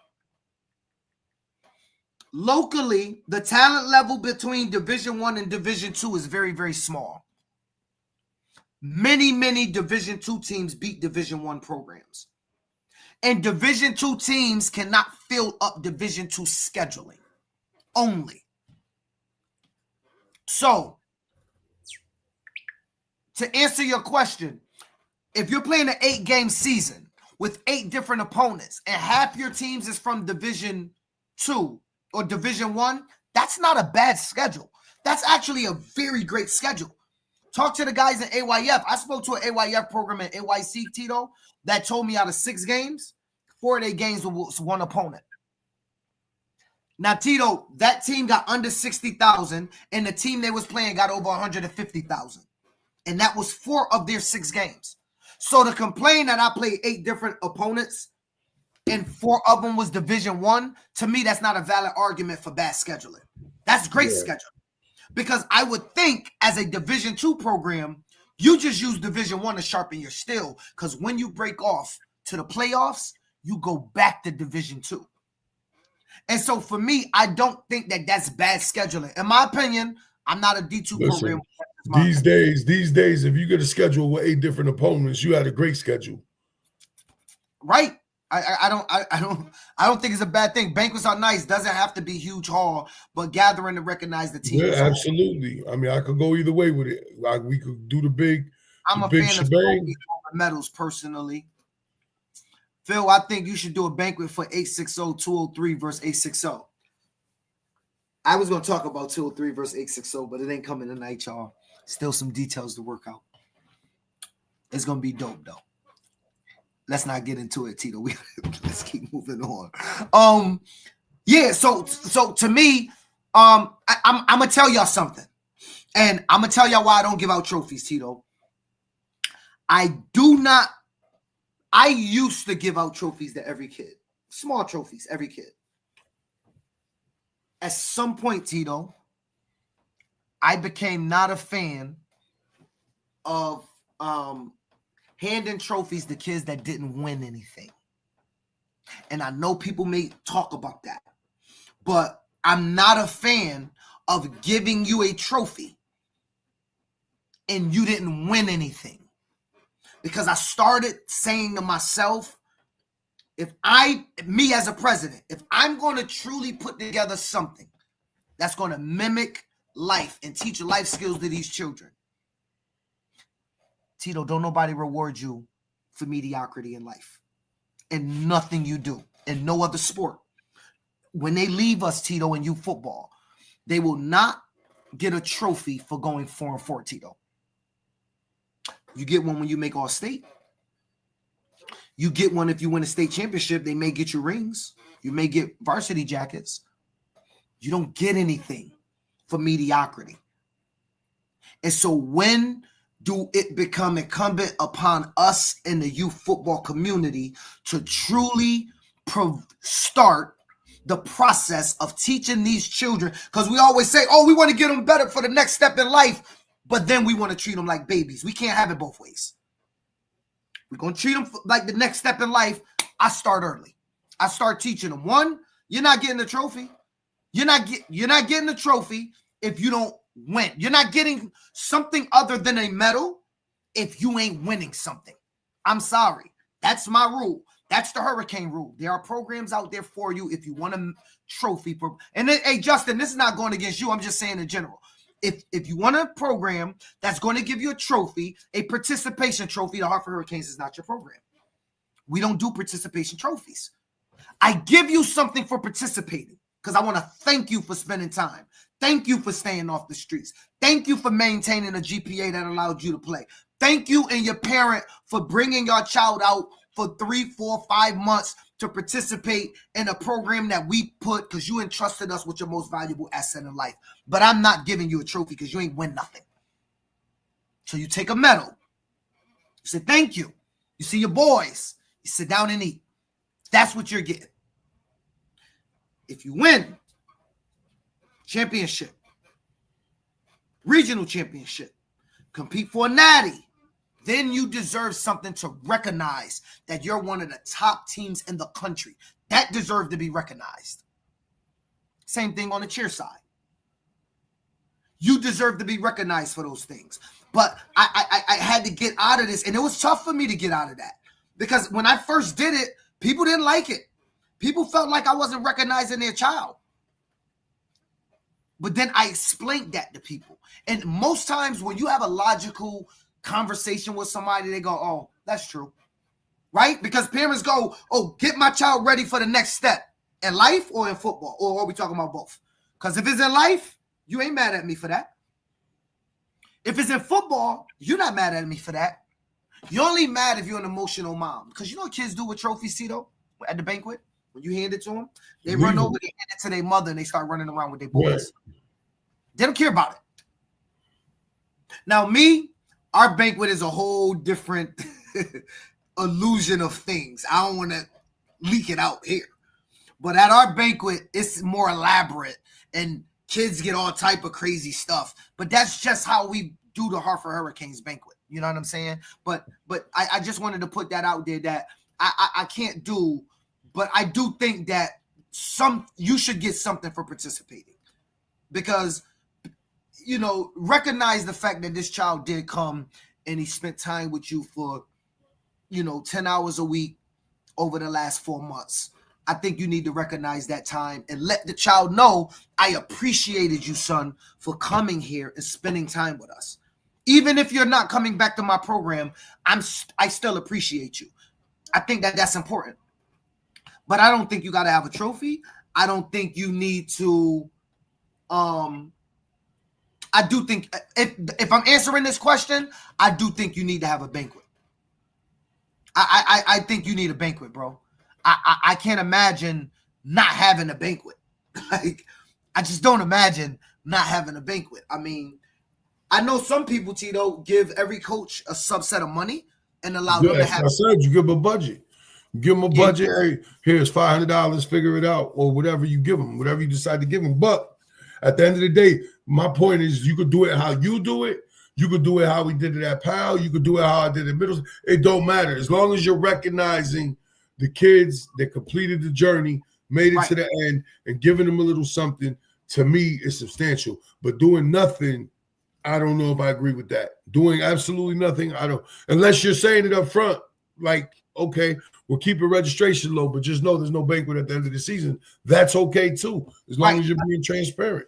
Locally, the talent level between Division I and Division II is very, very small. Many, many Division II teams beat Division I programs. And Division II teams cannot fill up Division II scheduling only. So, to answer your question, if you're playing an 8-game season with 8 different opponents and half your teams is from Division II or Division I, that's not a bad schedule. That's actually a very great schedule. Talk to the guys in AYF. I spoke to an AYF program in AYC, Tito, that told me out of 6 games, 4 of their games was one opponent. Now, Tito, that team got under 60,000, and the team they was playing got over 150,000. And that was 4 of their 6 games. So to complain that I played 8 different opponents and 4 of them was Division I, to me, that's not a valid argument for bad scheduling. That's great scheduling. Because I would think as a Division II program, you just use Division I to sharpen your steel. Because when you break off to the playoffs, you go back to Division II. And so for me, I don't think that that's bad scheduling. In my opinion, I'm not a D2 program. These days, if you get a schedule with 8 different opponents, you had a great schedule. Right. I don't think it's a bad thing. Banquets are nice. Doesn't have to be huge hall, but gathering to recognize the team. Yeah, absolutely. I could go either way with it. Like we could do the big. I'm a fan of medals personally. Phil, I think you should do a banquet for 860-203 versus 860. I was going to talk about 203 versus 860, but it ain't coming tonight, y'all. Still some details to work out. It's going to be dope, though. Let's not get into it, Tito. Let's keep moving on. Yeah, so to me, I'm going to tell y'all something. And I'm going to tell y'all why I don't give out trophies, Tito. I used to give out trophies to every kid. Small trophies, every kid. At some point, Tito, I became not a fan of handing trophies to kids that didn't win anything. And I know people may talk about that, but I'm not a fan of giving you a trophy and you didn't win anything. Because I started saying to myself, me as a president, if I'm going to truly put together something that's going to mimic life and teach life skills to these children, Tito, don't nobody reward you for mediocrity in life. And nothing you do in no other sport. When they leave us, Tito, and youth football, they will not get a trophy for going 4-4, Tito. You get one when you make All-State. You get one if you win a state championship. They may get you rings. You may get varsity jackets. You don't get anything for mediocrity. And so when do it become incumbent upon us in the youth football community to truly start the process of teaching these children? Because we always say, oh, we want to get them better for the next step in life, but then we want to treat them like babies. We can't have it both ways. We're going to treat them like the next step in life. I start early. I start teaching them. One, you're not getting the trophy. You're not getting the trophy if you don't win. You're not getting something other than a medal if you ain't winning something. I'm sorry. That's my rule. That's the Hurricane rule. There are programs out there for you if you want a trophy. And then, hey, Justin, this is not going against you. I'm just saying in general. If you want a program that's going to give you a trophy, a participation trophy, the Hartford Hurricanes is not your program. We don't do participation trophies. I give you something for participating because I want to thank you for spending time. Thank you for staying off the streets. Thank you for maintaining a GPA that allowed you to play. Thank you and your parent for bringing your child out for 3, 4, 5 months to participate in a program that we put because you entrusted us with your most valuable asset in life. But I'm not giving you a trophy because you ain't win nothing. So you take a medal. You say thank you. You see your boys. You sit down and eat. That's what you're getting. If you win, championship, regional championship, compete for a natty, then you deserve something to recognize that you're one of the top teams in the country. That deserves to be recognized. Same thing on the cheer side. You deserve to be recognized for those things. But I had to get out of this, and it was tough for me to get out of that. Because when I first did it, people didn't like it. People felt like I wasn't recognizing their child. But then I explained that to people. And most times when you have a logical conversation with somebody, they go, oh, that's true. Right? Because parents go, oh, get my child ready for the next step in life or in football. Or are we talking about both? Because if it's in life, you ain't mad at me for that. If it's in football, you're not mad at me for that. You're only mad if you're an emotional mom. Because you know what kids do with trophies, Tito, at the banquet? When you hand it to them, they run over, they hand it to their mother, and they start running around with their boys. Yeah. They don't care about it. Now, our banquet is a whole different illusion of things. I don't want to leak it out here. But at our banquet, it's more elaborate, and kids get all type of crazy stuff. But that's just how we do the Hartford Hurricanes banquet. You know what I'm saying? But I just wanted to put that out there that I can't do. But I do think that you should get something for participating because, you know, recognize the fact that this child did come and he spent time with you for, 10 hours a week over the last 4 months. I think you need to recognize that time and let the child know I appreciated you, son, for coming here and spending time with us. Even if you're not coming back to my program, I still appreciate you. I think that that's important. But I don't think you got to have a trophy. I don't think you need to. I do think if I'm answering this question, I do think you need to have a banquet. I think you need a banquet, bro. I can't imagine not having a banquet. Like, I just don't imagine not having a banquet. I mean, I know some people, Tito, give every coach a subset of money and allow them to have. I said you give them a budget. Give them a budget. Hey, here's $500. Figure it out, or whatever you give them, whatever you decide to give them. But at the end of the day, my point is, you could do it how you do it. You could do it how we did it at Powell. You could do it how I did it at Middle. It don't matter. As long as you're recognizing the kids that completed the journey, made it to the end, and giving them a little something, to me, is substantial. But doing nothing, I don't know if I agree with that. Doing absolutely nothing, I don't. Unless you're saying it up front, like, okay, we'll keep your registration low, but just know there's no banquet at the end of the season. That's okay, too, as long as you're being transparent.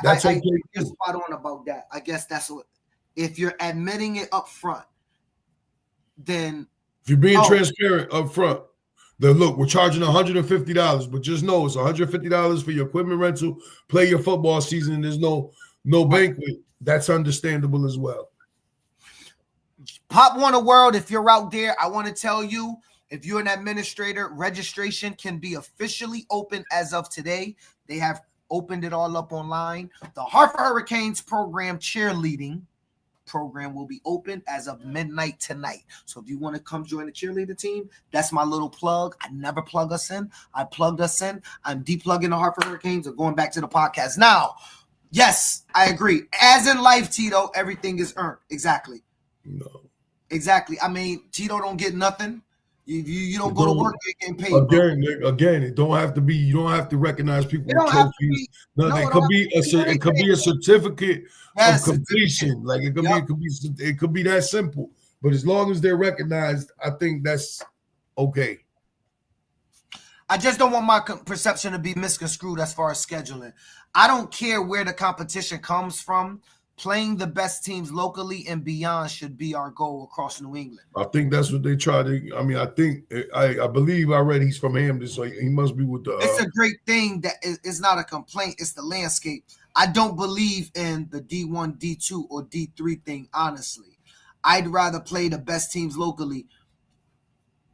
That's okay. You're spot on about that. I guess that's what. If you're admitting it up front, then if you're being transparent up front, then look, we're charging $150, but just know it's $150 for your equipment rental, play your football season, and there's no banquet. That's understandable as well. Pop Warner World, if you're out there, I want to tell you, if you're an administrator, registration can be officially open as of today. They have opened it all up online. The Hartford Hurricanes program cheerleading program will be open as of midnight tonight. So if you want to come join the cheerleader team, that's my little plug. I never plug us in. I plugged us in. I'm deplugging the Hartford Hurricanes or going back to the podcast. Now, yes, I agree. As in life, Tito, everything is earned. Exactly. No. Exactly. I mean, Tito don't get nothing. You don't go to work, you're getting paid. Again, it don't have to be. You don't have to recognize people with trophies. It could be a certificate of completion. Like it could be that simple. But as long as they're recognized, I think that's okay. I just don't want my perception to be misconstrued as far as scheduling. I don't care where the competition comes from. Playing the best teams locally and beyond should be our goal across New England. I think that's what they try to. I mean, I believe I read he's from Hamden, so he must be with the. It's a great thing that it's not a complaint. It's the landscape. I don't believe in the D1, D2, or D3 thing. Honestly, I'd rather play the best teams locally.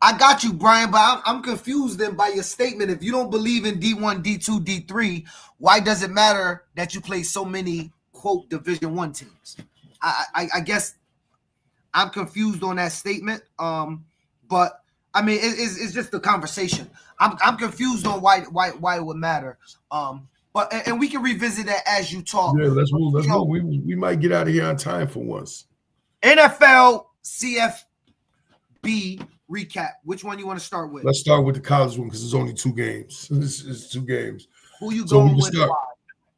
I got you, Brian, but I'm confused then by your statement. If you don't believe in D1, D2, D3, why does it matter that you play so many quote Division I teams? I guess I'm confused on that statement. But I mean, it's just the conversation. I'm confused on why it would matter. But we can revisit that as you talk. Yeah, let's move. Let's move. We might get out of here on time for once. NFL CFB recap. Which one you want to start with? Let's start with the college one because it's only 2 games. It's 2 games. Who you going with?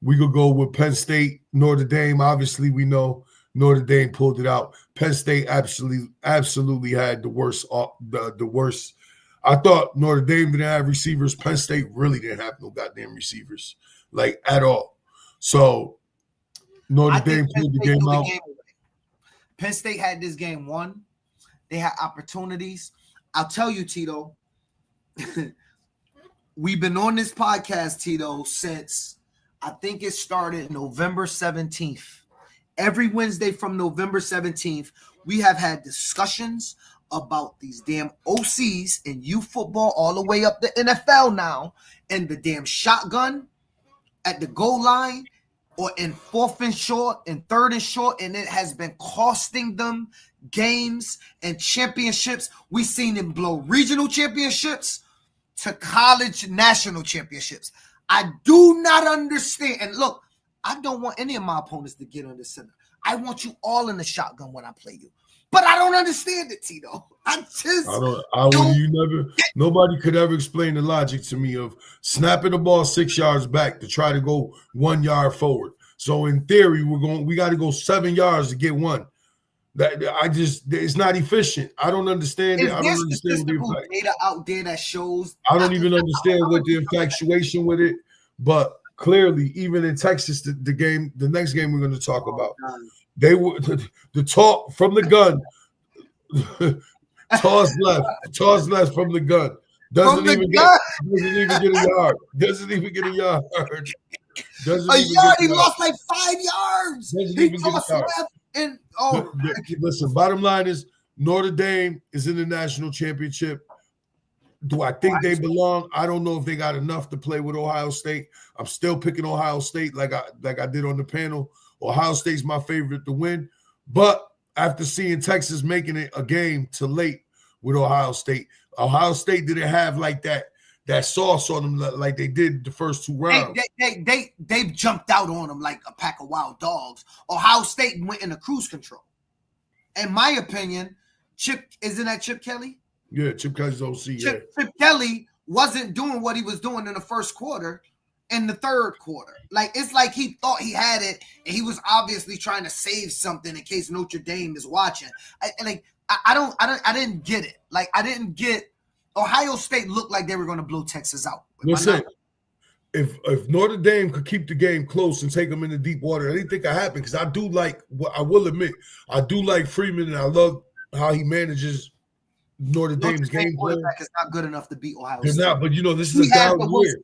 We could go with Penn State, Notre Dame. Obviously, we know Notre Dame pulled it out. Penn State absolutely had the worst. The worst. I thought Notre Dame didn't have receivers. Penn State really didn't have no goddamn receivers, like at all. So Notre Dame pulled the game out. Penn State had this game won. They had opportunities. I'll tell you, Tito. We've been on this podcast, Tito, since I think it started November 17th. Every Wednesday from November 17th, we have had discussions about these damn OCs in youth football all the way up to NFL now, and the damn shotgun at the goal line or in 4th and short and 3rd and short, and it has been costing them games and championships. We've seen them blow regional championships to college national championships. I do not understand. And look, I don't want any of my opponents to get under center. I want you all in the shotgun when I play you. But I don't understand it, Tito. Nobody could ever explain the logic to me of snapping the ball 6 yards back to try to go 1 yard forward. So in theory, we got to go 7 yards to get one. It's not efficient. I don't understand it. I don't understand the data out there that shows. I don't even understand what the infatuation with it. But clearly, even in Texas, the next game we're going to talk about, they were the talk from the gun, toss left from the gun. Doesn't even get a yard. Doesn't even get a yard. He lost like 5 yards. He tossed left. And listen, bottom line is Notre Dame is in the national championship. Do I think they belong? I don't know if they got enough to play with Ohio State. I'm still picking Ohio State like I did on the panel. Ohio State's my favorite to win. But after seeing Texas making it a game to late with Ohio State didn't have like that that sauce on them like they did the first 2 rounds. They jumped out on them like a pack of wild dogs. Ohio State went into cruise control. In my opinion, isn't that Chip Kelly? Yeah, Chip Kelly's OC. Chip Kelly wasn't doing what he was doing in the first quarter. In the third quarter, like it's like he thought he had it, and he was obviously trying to save something in case Notre Dame is watching. I didn't get it. Like I didn't get Ohio State looked like they were going to blow Texas out. Listen, if Notre Dame could keep the game close and take them into deep water, anything could happen. Because I do like, I will admit, I do like Freeman, and I love how he manages Notre Dame's game plan. Quarterback is not good enough to beat Ohio They're State. not, but this is a down year.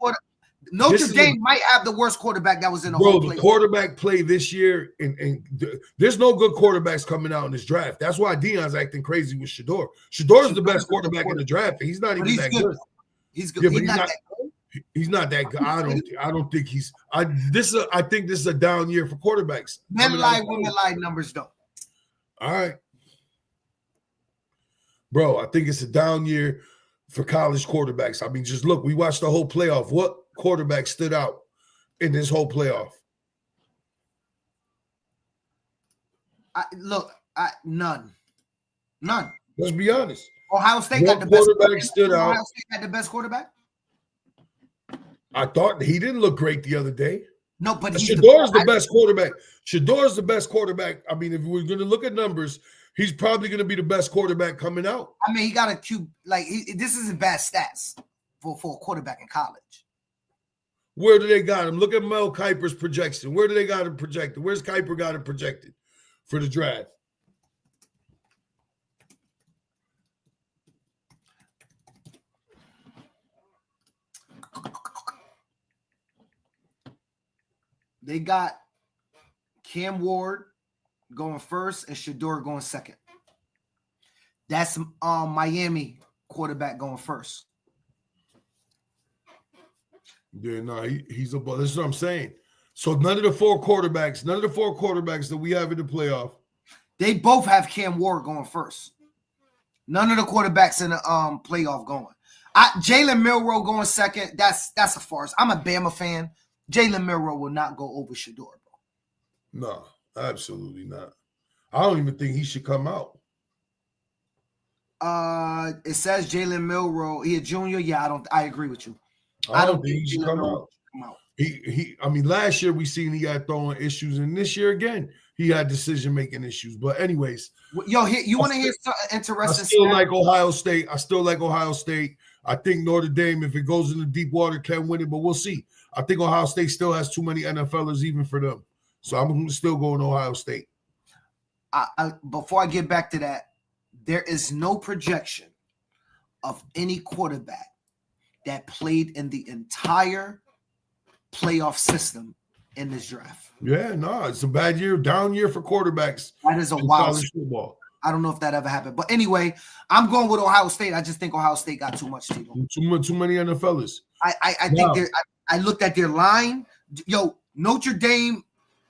Notre Dame might have the worst quarterback that was in the whole play. The quarterback play this year, and there's no good quarterbacks coming out in this draft. That's why Deion's acting crazy with Shedeur. Shedeur is the best quarterback in the draft, and he's not even that good. He's good. Yeah, he's not that good. He's not that good. I don't think he's. I think this is a down year for quarterbacks. Men lie, women lie. Numbers don't. All right, bro. I think it's a down year for college quarterbacks. I mean, just look. We watched the whole playoff. What quarterback stood out in this whole playoff? None. Let's be honest. Ohio State got the best quarterback. Stood out. Ohio State got the best quarterback. I thought he didn't look great the other day. No, but Shedeur's the best quarterback. Shedeur's the best quarterback. I mean, if we're going to look at numbers, he's probably going to be the best quarterback coming out. I mean, he got a QB. Like this isn't bad stats for a quarterback in college. Where do they got him? Look at Mel Kiper's projection. Where do they got him projected? Where's Kiper got him projected for the draft? They got Cam Ward going first and Shedeur going second. That's Miami quarterback going first. Yeah, no, he's a. This is what I'm saying. So none of the four quarterbacks that we have in the playoff, they both have Cam Ward going first. None of the quarterbacks in the playoff going. Jalen Milroe going second. That's a farce. I'm a Bama fan. Jalen Milroe will not go over Shedeur, bro. No, absolutely not. I don't even think he should come out. It says Jalen Milroe. He a junior. Yeah, I agree with you. I don't think he should come out. I mean, last year we seen he had throwing issues, and this year again he had decision-making issues. But anyways, yo, you want to hear something interesting? I still like Ohio State. I think Notre Dame, if it goes into deep water, can win it, but we'll see. I think Ohio State still has too many NFLers even for them. So I'm still going to Ohio State. Before I get back to that, there is no projection of any quarterback that played in the entire playoff system in this draft. Yeah, no, it's a bad year, down year for quarterbacks. That is a wild football. I don't know if that ever happened. But anyway, I'm going with Ohio State. I just think Ohio State got too much, Tito. Too many NFLers. I think I looked at their line. Yo, Notre Dame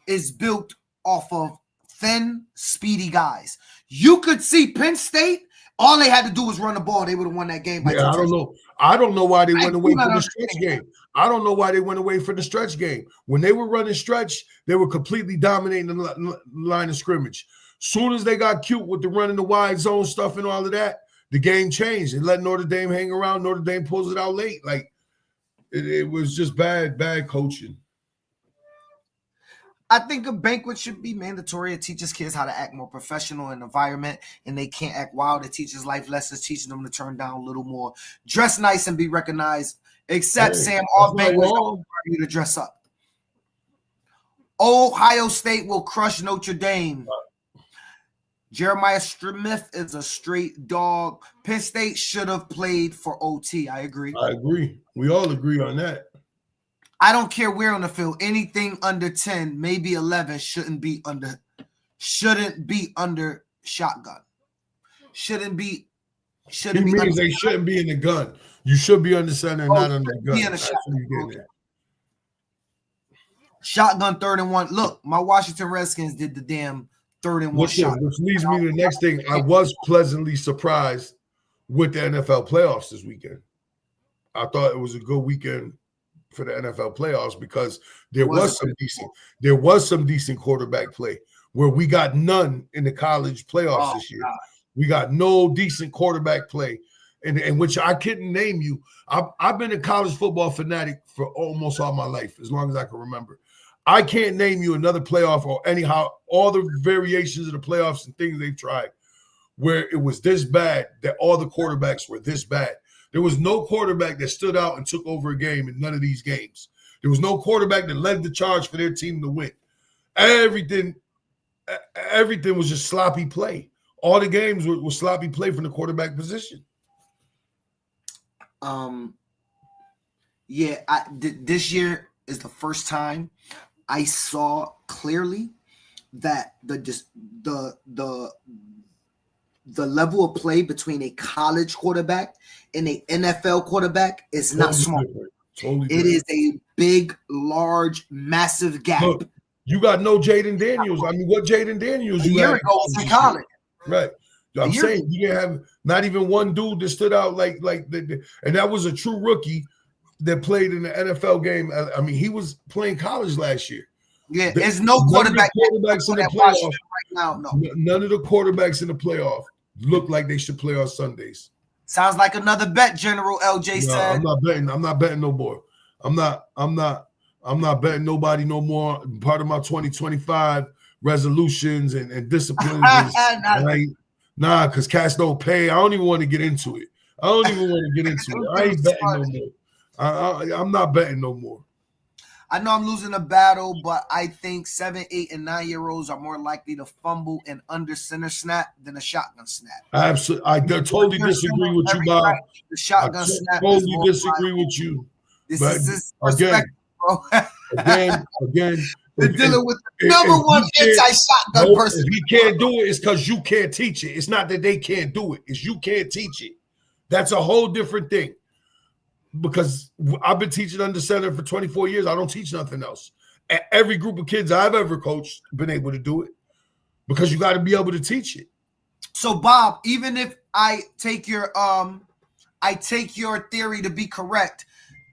is built off of thin, speedy guys. You could see Penn State, all they had to do was run the ball. They would have won that game. I don't know. I don't know why they went away from the stretch game. I don't know why they went away from the stretch game. When they were running stretch, they were completely dominating the line of scrimmage. Soon as they got cute with the running the wide zone stuff and all of that, the game changed and let Notre Dame hang around. Notre Dame pulls it out late. Like it was just bad coaching. I think a banquet should be mandatory. It teaches kids how to act more professional in the environment, and they can't act wild. It teaches life lessons, teaching them to turn down a little more, dress nice, and be recognized. Except Sam, all banquets don't require you to dress up. Ohio State will crush Notre Dame. Jeremiah Smith is a straight dog. Penn State should have played for OT. I agree. We all agree on that. I don't care where on the field. Anything under 10, maybe 11, shouldn't be under shotgun. Shouldn't be. He means they shouldn't be in the gun. You should be under center and not under the gun. Be in a shotgun. Shotgun 3rd and 1. Look, my Washington Redskins did the damn 3rd and 1 shot. Which leads me to the next thing. I was pleasantly surprised with the NFL playoffs this weekend. I thought it was a good weekend for the NFL playoffs because there was some decent quarterback play where we got none in the college playoffs this year. God. We got no decent quarterback play, and which I couldn't name you. I've been a college football fanatic for almost all my life, as long as I can remember. I can't name you another playoff or anyhow all the variations of the playoffs and things they've tried where it was this bad that all the quarterbacks were this bad. There was no quarterback that stood out and took over a game in none of these games. There was no quarterback that led the charge for their team to win. Everything was just sloppy play. All the games were sloppy play from the quarterback position. This year is the first time I saw clearly that the level of play between a college quarterback and a NFL quarterback is not small. It is a big, large, massive gap. Look, you got no Jaden Daniels. I mean, what Jaden Daniels a you year had ago was in college. Right. I'm saying you didn't have not even one dude that stood out like and that was a true rookie that played in the NFL game. I mean, he was playing college last year. Yeah, there's no quarterbacks in the playoff right now. No, none of the quarterbacks in the playoff look like they should play on Sundays. Sounds like another bet, General LJ said. I'm not betting no more. I'm not betting nobody no more. Part of my 2025 resolutions and disciplines. Because cats don't pay. I don't even want to get into it. I ain't betting no more. I'm not betting no more. I know I'm losing a battle, but I think 7, 8, and 9-year-olds are more likely to fumble an under center snap than a shotgun snap. Absolutely. I totally disagree with you, Bob. The shotgun snap. Totally disagree with you. This is perspective, bro. again. They're dealing with the number one anti-shotgun person. If he can't do it, it's because you can't teach it. It's not that they can't do it. It's you can't teach it. That's a whole different thing. Because I've been teaching under center for 24 years. I don't teach nothing else. Every group of kids I've ever coached been able to do it because you got to be able to teach it. So, Bob, even if I take your theory to be correct,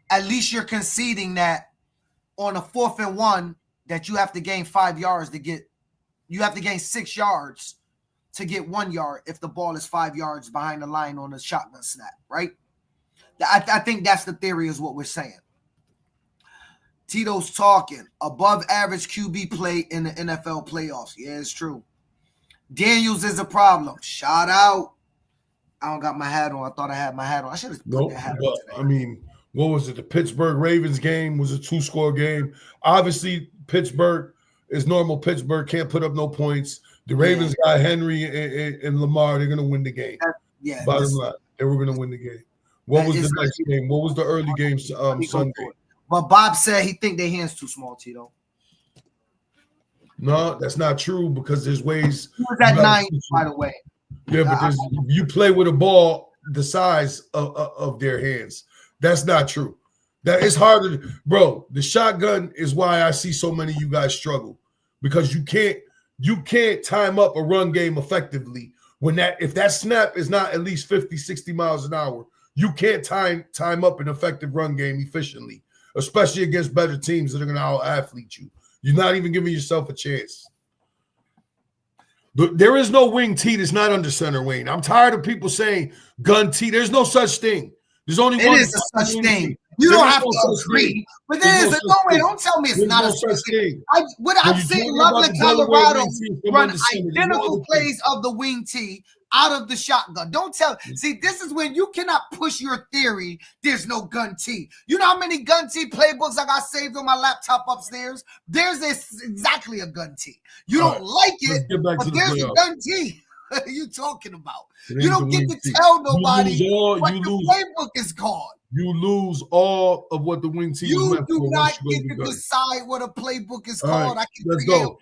at least you're conceding that on a 4th and 1 that you have to gain 5 yards you have to gain 6 yards to get 1 yard if the ball is 5 yards behind the line on a shotgun snap, right? I think that's the theory is what we're saying. Tito's talking above average QB play in the NFL playoffs. Yeah, it's true. Daniels is a problem. Shout out. I don't got my hat on. I thought I had my hat on. I should have put that hat on today. I mean, what was it? The Pittsburgh Ravens game was a 2-score game. Obviously, Pittsburgh is normal. Pittsburgh can't put up no points. The Ravens got Henry and Lamar. They're going to win the game. Bottom line, they were going to win the game. What was the next game? What was the early game Sunday? But Bob said he think their hands too small, Tito. No, that's not true because there's ways. He was at 9, by the way. Yeah, but you play with a ball the size of their hands. That's not true. That is harder, bro. The shotgun is why I see so many of you guys struggle because you can't time up a run game effectively if that snap is not at least 50, 60 miles an hour. You can't time up an effective run game efficiently, especially against better teams that are going to out-athlete you. You're not even giving yourself a chance. There is no wing T that's not under center, Wayne. I'm tired of people saying gun T. There's no such thing. There's only one. It is a such thing. You don't have to agree. But there is no way. Don't tell me it's not a such thing. I've seen Loveland, Colorado run identical plays of the wing T out of the shotgun. Don't tell. See, this is when you cannot push your theory. There's no gun T. You know how many gun T playbooks I got saved on my laptop upstairs? There's exactly a gun T. You don't like it, but there's a gun T. What are you talking about? You don't get to tell nobody what the playbook is called. You lose all of what the wing T is meant for. You do not get to decide what a playbook is called. Right, let's go.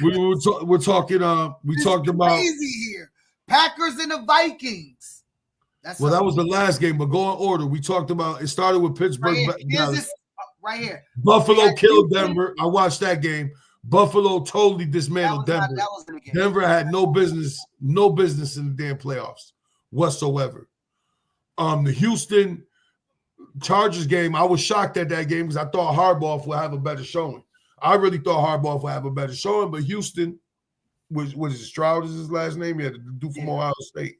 We're talking. We talked about crazy here. Packers and the Vikings. That was the last game, but go in order. We talked about it. Started with Pittsburgh. Right here. Buffalo killed Denver. I watched that game. Buffalo totally dismantled Denver. Denver had no business in the damn playoffs whatsoever. The Houston Chargers game, I was shocked at that game because I thought Harbaugh would have a better showing. I really thought Harbaugh would have a better showing, but Houston, what is it, Stroud is his last name? He had to do from Ohio State.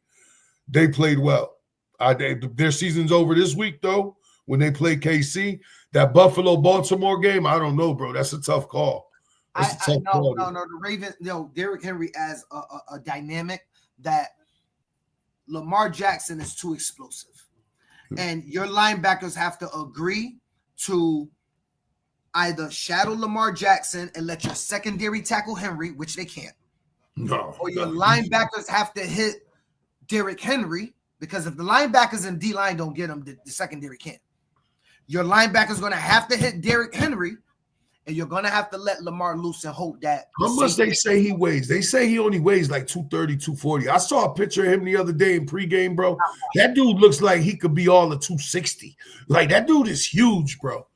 They played well. Their season's over this week, though, when they play KC. That Buffalo-Baltimore game, I don't know, bro. That's a tough call. No. The Ravens, Derrick Henry has a dynamic that Lamar Jackson is too explosive. And your linebackers have to agree to either shadow Lamar Jackson and let your secondary tackle Henry, which they can't. No. Or your linebackers have to hit Derrick Henry, because if the linebackers and D-line don't get him, the secondary can't. Your linebackers going to have to hit Derrick Henry, and you're going to have to let Lamar loose and hope that. How much they say he weighs? They say he only weighs like 230, 240. I saw a picture of him the other day in pregame, bro. That dude looks like he could be all of 260. Like, that dude is huge, bro.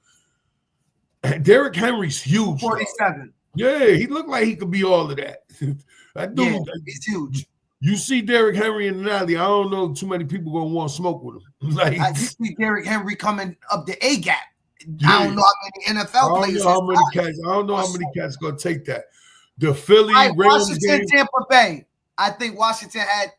Derrick Henry's huge. 47. Yeah, he looked like he could be all of that. That dude, he's huge. You see Derrick Henry in the alley, I don't know too many people going to want to smoke with him. Like, I see Derrick Henry coming up the A-gap. I don't know how many NFL players. I don't know how many cats going to take that. The Philly Rams Washington, game. Tampa Bay. I think Washington had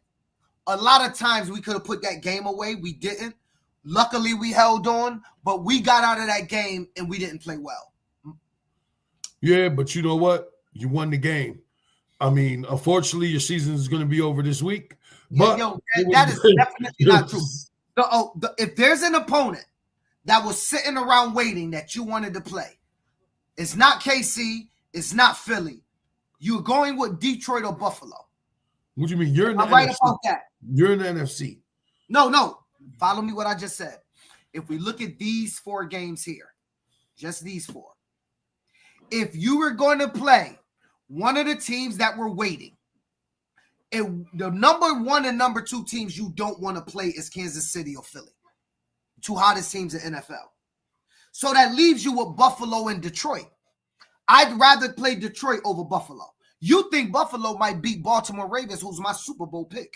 a lot of times we could have put that game away. We didn't. Luckily, we held on, but we got out of that game and we didn't play well. Yeah, but you know what? You won the game. I mean, unfortunately, your season is going to be over this week. But that is definitely not true. If there's an opponent that was sitting around waiting that you wanted to play, it's not KC, it's not Philly. You're going with Detroit or Buffalo. What do you mean? You're in the NFC. Right about that. You're in the NFC. No. Follow me what I just said. If we look at these 4 games here, just these 4. If you were going to play one of the teams that were waiting, the number 1 and number 2 teams you don't want to play is Kansas City or Philly. 2 hottest teams in NFL. So that leaves you with Buffalo and Detroit. I'd rather play Detroit over Buffalo. You think Buffalo might beat Baltimore Ravens, who's my Super Bowl pick.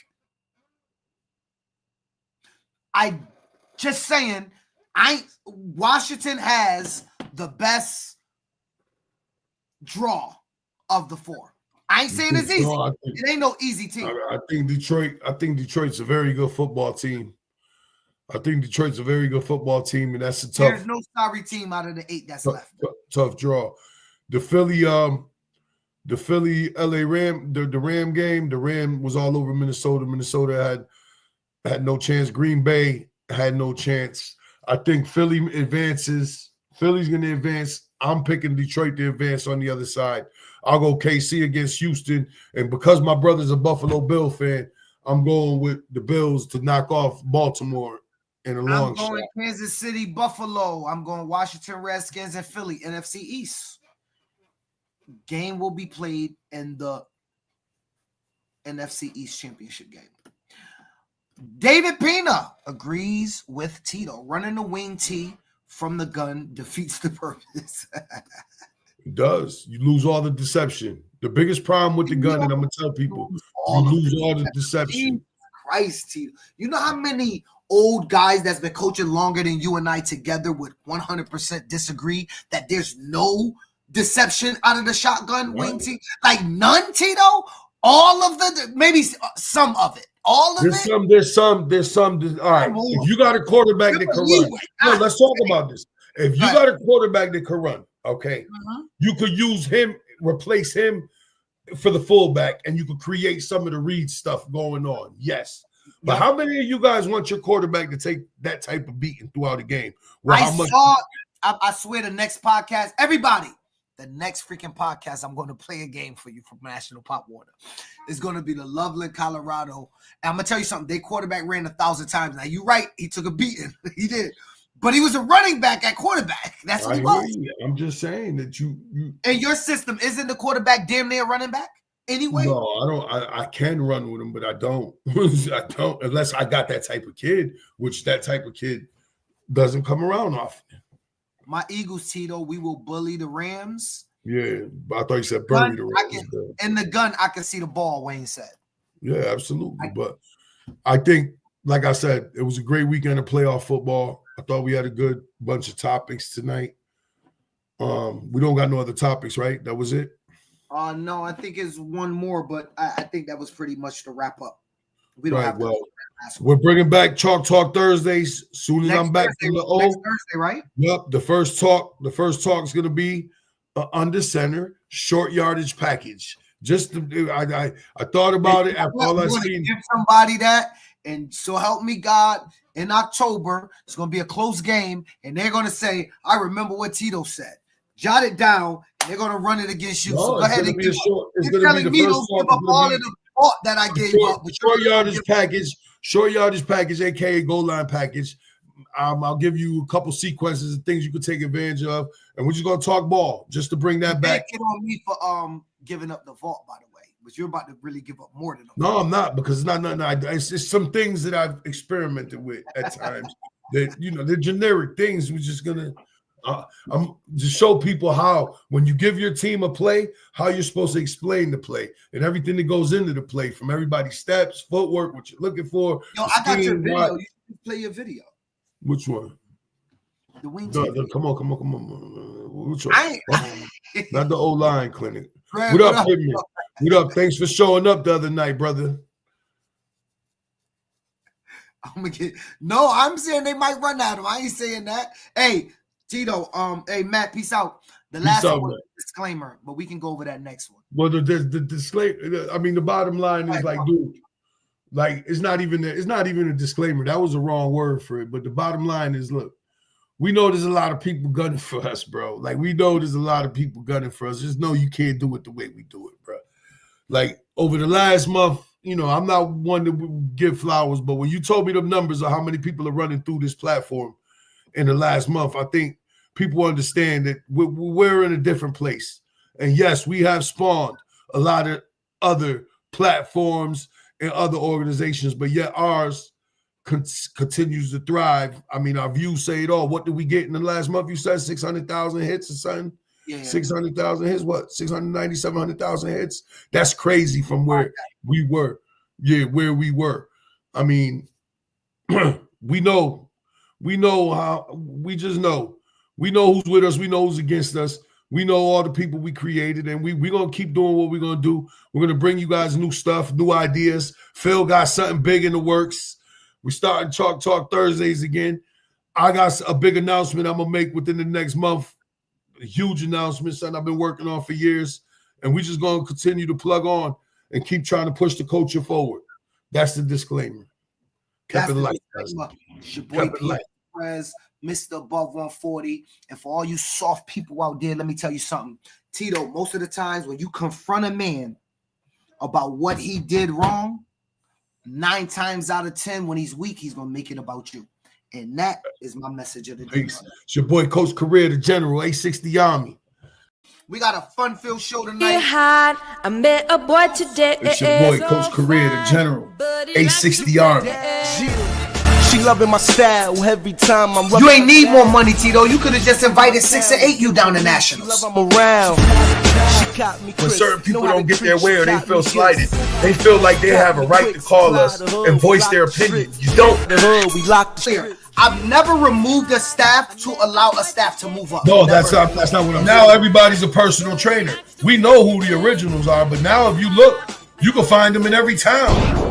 I just saying, Washington has the best draw of the 4. I ain't saying it's easy. It ain't no easy team. I think Detroit's a very good football team. And that's a tough. There's no sorry team out of the 8 that's left. Tough draw. The Philly LA Ram, the Ram game, the Ram was all over Minnesota. Minnesota had no chance. Green Bay had no chance. I think Philly advances. Philly's going to advance. I'm picking Detroit to advance on the other side. I'll go KC against Houston. And because my brother's a Buffalo Bill fan, I'm going with the Bills to knock off Baltimore in a long shot. I'm going Kansas City, Buffalo. I'm going Washington Redskins and Philly, NFC East. Game will be played in the NFC East Championship game. David Pena agrees with Tito. Running the wing T from the gun defeats the purpose. It does. You lose all the deception. The biggest problem with the gun, and I'm going to tell people, you lose all the deception. Christ, Tito. You know how many old guys that's been coaching longer than you and I together would 100% disagree that there's no deception out of the shotgun wing T? Like none, Tito? All of maybe some of it. All of it? There's some. All right. If you got a quarterback that can run. No, let's talk about this. If you got a quarterback that can run, okay, you could use him, replace him for the fullback, and you could create some of the read stuff going on. Yes. But how many of you guys want your quarterback to take that type of beating throughout the game? I swear the next podcast, everybody, the next freaking podcast, I'm going to play a game for you from National Pop Water. It's going to be the Loveland, Colorado. And I'm going to tell you something. Their quarterback ran 1,000 times. Now, you're right. He took a beating. He did. But he was a running back at quarterback. That's what he was. I'm just saying that you in your system, isn't the quarterback damn near running back anyway? No, I don't. I can run with him, but I don't. I don't unless I got that type of kid, which that type of kid doesn't come around often. My Eagles, Tito, we will bully the Rams. Yeah, I thought you said bury the Rams. In the gun, I can see the ball, Wayne said. Yeah, absolutely. But I think, like I said, it was a great weekend of playoff football. I thought we had a good bunch of topics tonight. We don't got no other topics, right? That was it? No, I think it's one more, but I think that was pretty much the wrap up. We don't have to. We're bringing back Chalk Talk Thursdays as soon as I'm back from the O. Next Thursday, right? Yep. The first talk is going to be under center short yardage package. Just I thought about it after all I seen. Give somebody that, and so help me God. In October, it's going to be a close game, and they're going to say, "I remember what Tito said." Jot it down. And they're going to run it against you. No, so go ahead and give up. It's going to be the first talk. Give up all of the thought that I gave up. Short yardage package, aka goal line package. I'll give you a couple sequences of things you could take advantage of, and we're just gonna talk ball just to bring that back. Get on me for giving up the vault, by the way, but you're about to really give up more than. No, I'm not, because it's not nothing. It's just some things that I've experimented with at times. That they're generic things. We're just gonna to show people how when you give your team a play, how you're supposed to explain the play and everything that goes into the play, from everybody's steps, footwork, what you're looking for. Yo, I got your video. You should play your video. Which one? The wing. Come on. Which one? Not the O-line clinic. What up, Pittman? What up? Thanks for showing up the other night, brother. I'm saying they might run out of him. I ain't saying that. Hey, Tito, hey Matt, peace out. The last one was a disclaimer, but we can go over that next one. Well, the disclaimer, I mean, the bottom line is like, dude, like it's not even a disclaimer. That was the wrong word for it. But the bottom line is, look, we know there's a lot of people gunning for us, bro. Like, we know there's a lot of people gunning for us. Just know you can't do it the way we do it, bro. Like, over the last month, I'm not one to give flowers, but when you told me the numbers of how many people are running through this platform in the last month, I think people understand that we're in a different place. And yes, we have spawned a lot of other platforms and other organizations, but yet ours continues to thrive. I mean, our views say it all. What did we get in the last month? You said 600,000 hits or something? Yeah. 600,000 hits, what? 690, 700,000 hits? That's crazy from where we were. Yeah, where we were. I mean, we know how, we just know. We know who's with us. We know who's against us. We know all the people we created, and we're going to keep doing what we're going to do. We're going to bring you guys new stuff, new ideas. Phil got something big in the works. We're starting Chalk Talk Thursdays again. I got a big announcement I'm going to make within the next month. A huge announcement, something I've been working on for years. And we're just going to continue to plug on and keep trying to push the culture forward. That's the disclaimer. Kept it light. It's your boy Perez, Mr. Above 140. And for all you soft people out there, let me tell you something. Tito, most of the times when you confront a man about what he did wrong, 9 times out of 10, when he's weak, he's going to make it about you. And that is my message of the day. It's your boy, Coach Career, the General, A60 Army. We got a fun-filled show tonight. I met a boy today. It's your boy, Coach Career, the General, A60 Army. She loving my style every time I'm. You ain't need more money, Tito. You could have just invited 6 or 8 you down to Nationals. I'm around. When certain people don't get their way or they feel slighted, they feel like they have a right to call us and voice their opinion. You don't. Clear. I've never removed a staff to allow a staff to move up. No, that's not what I'm saying. Now everybody's a personal trainer. We know who the originals are, but now if you look, you can find them in every town.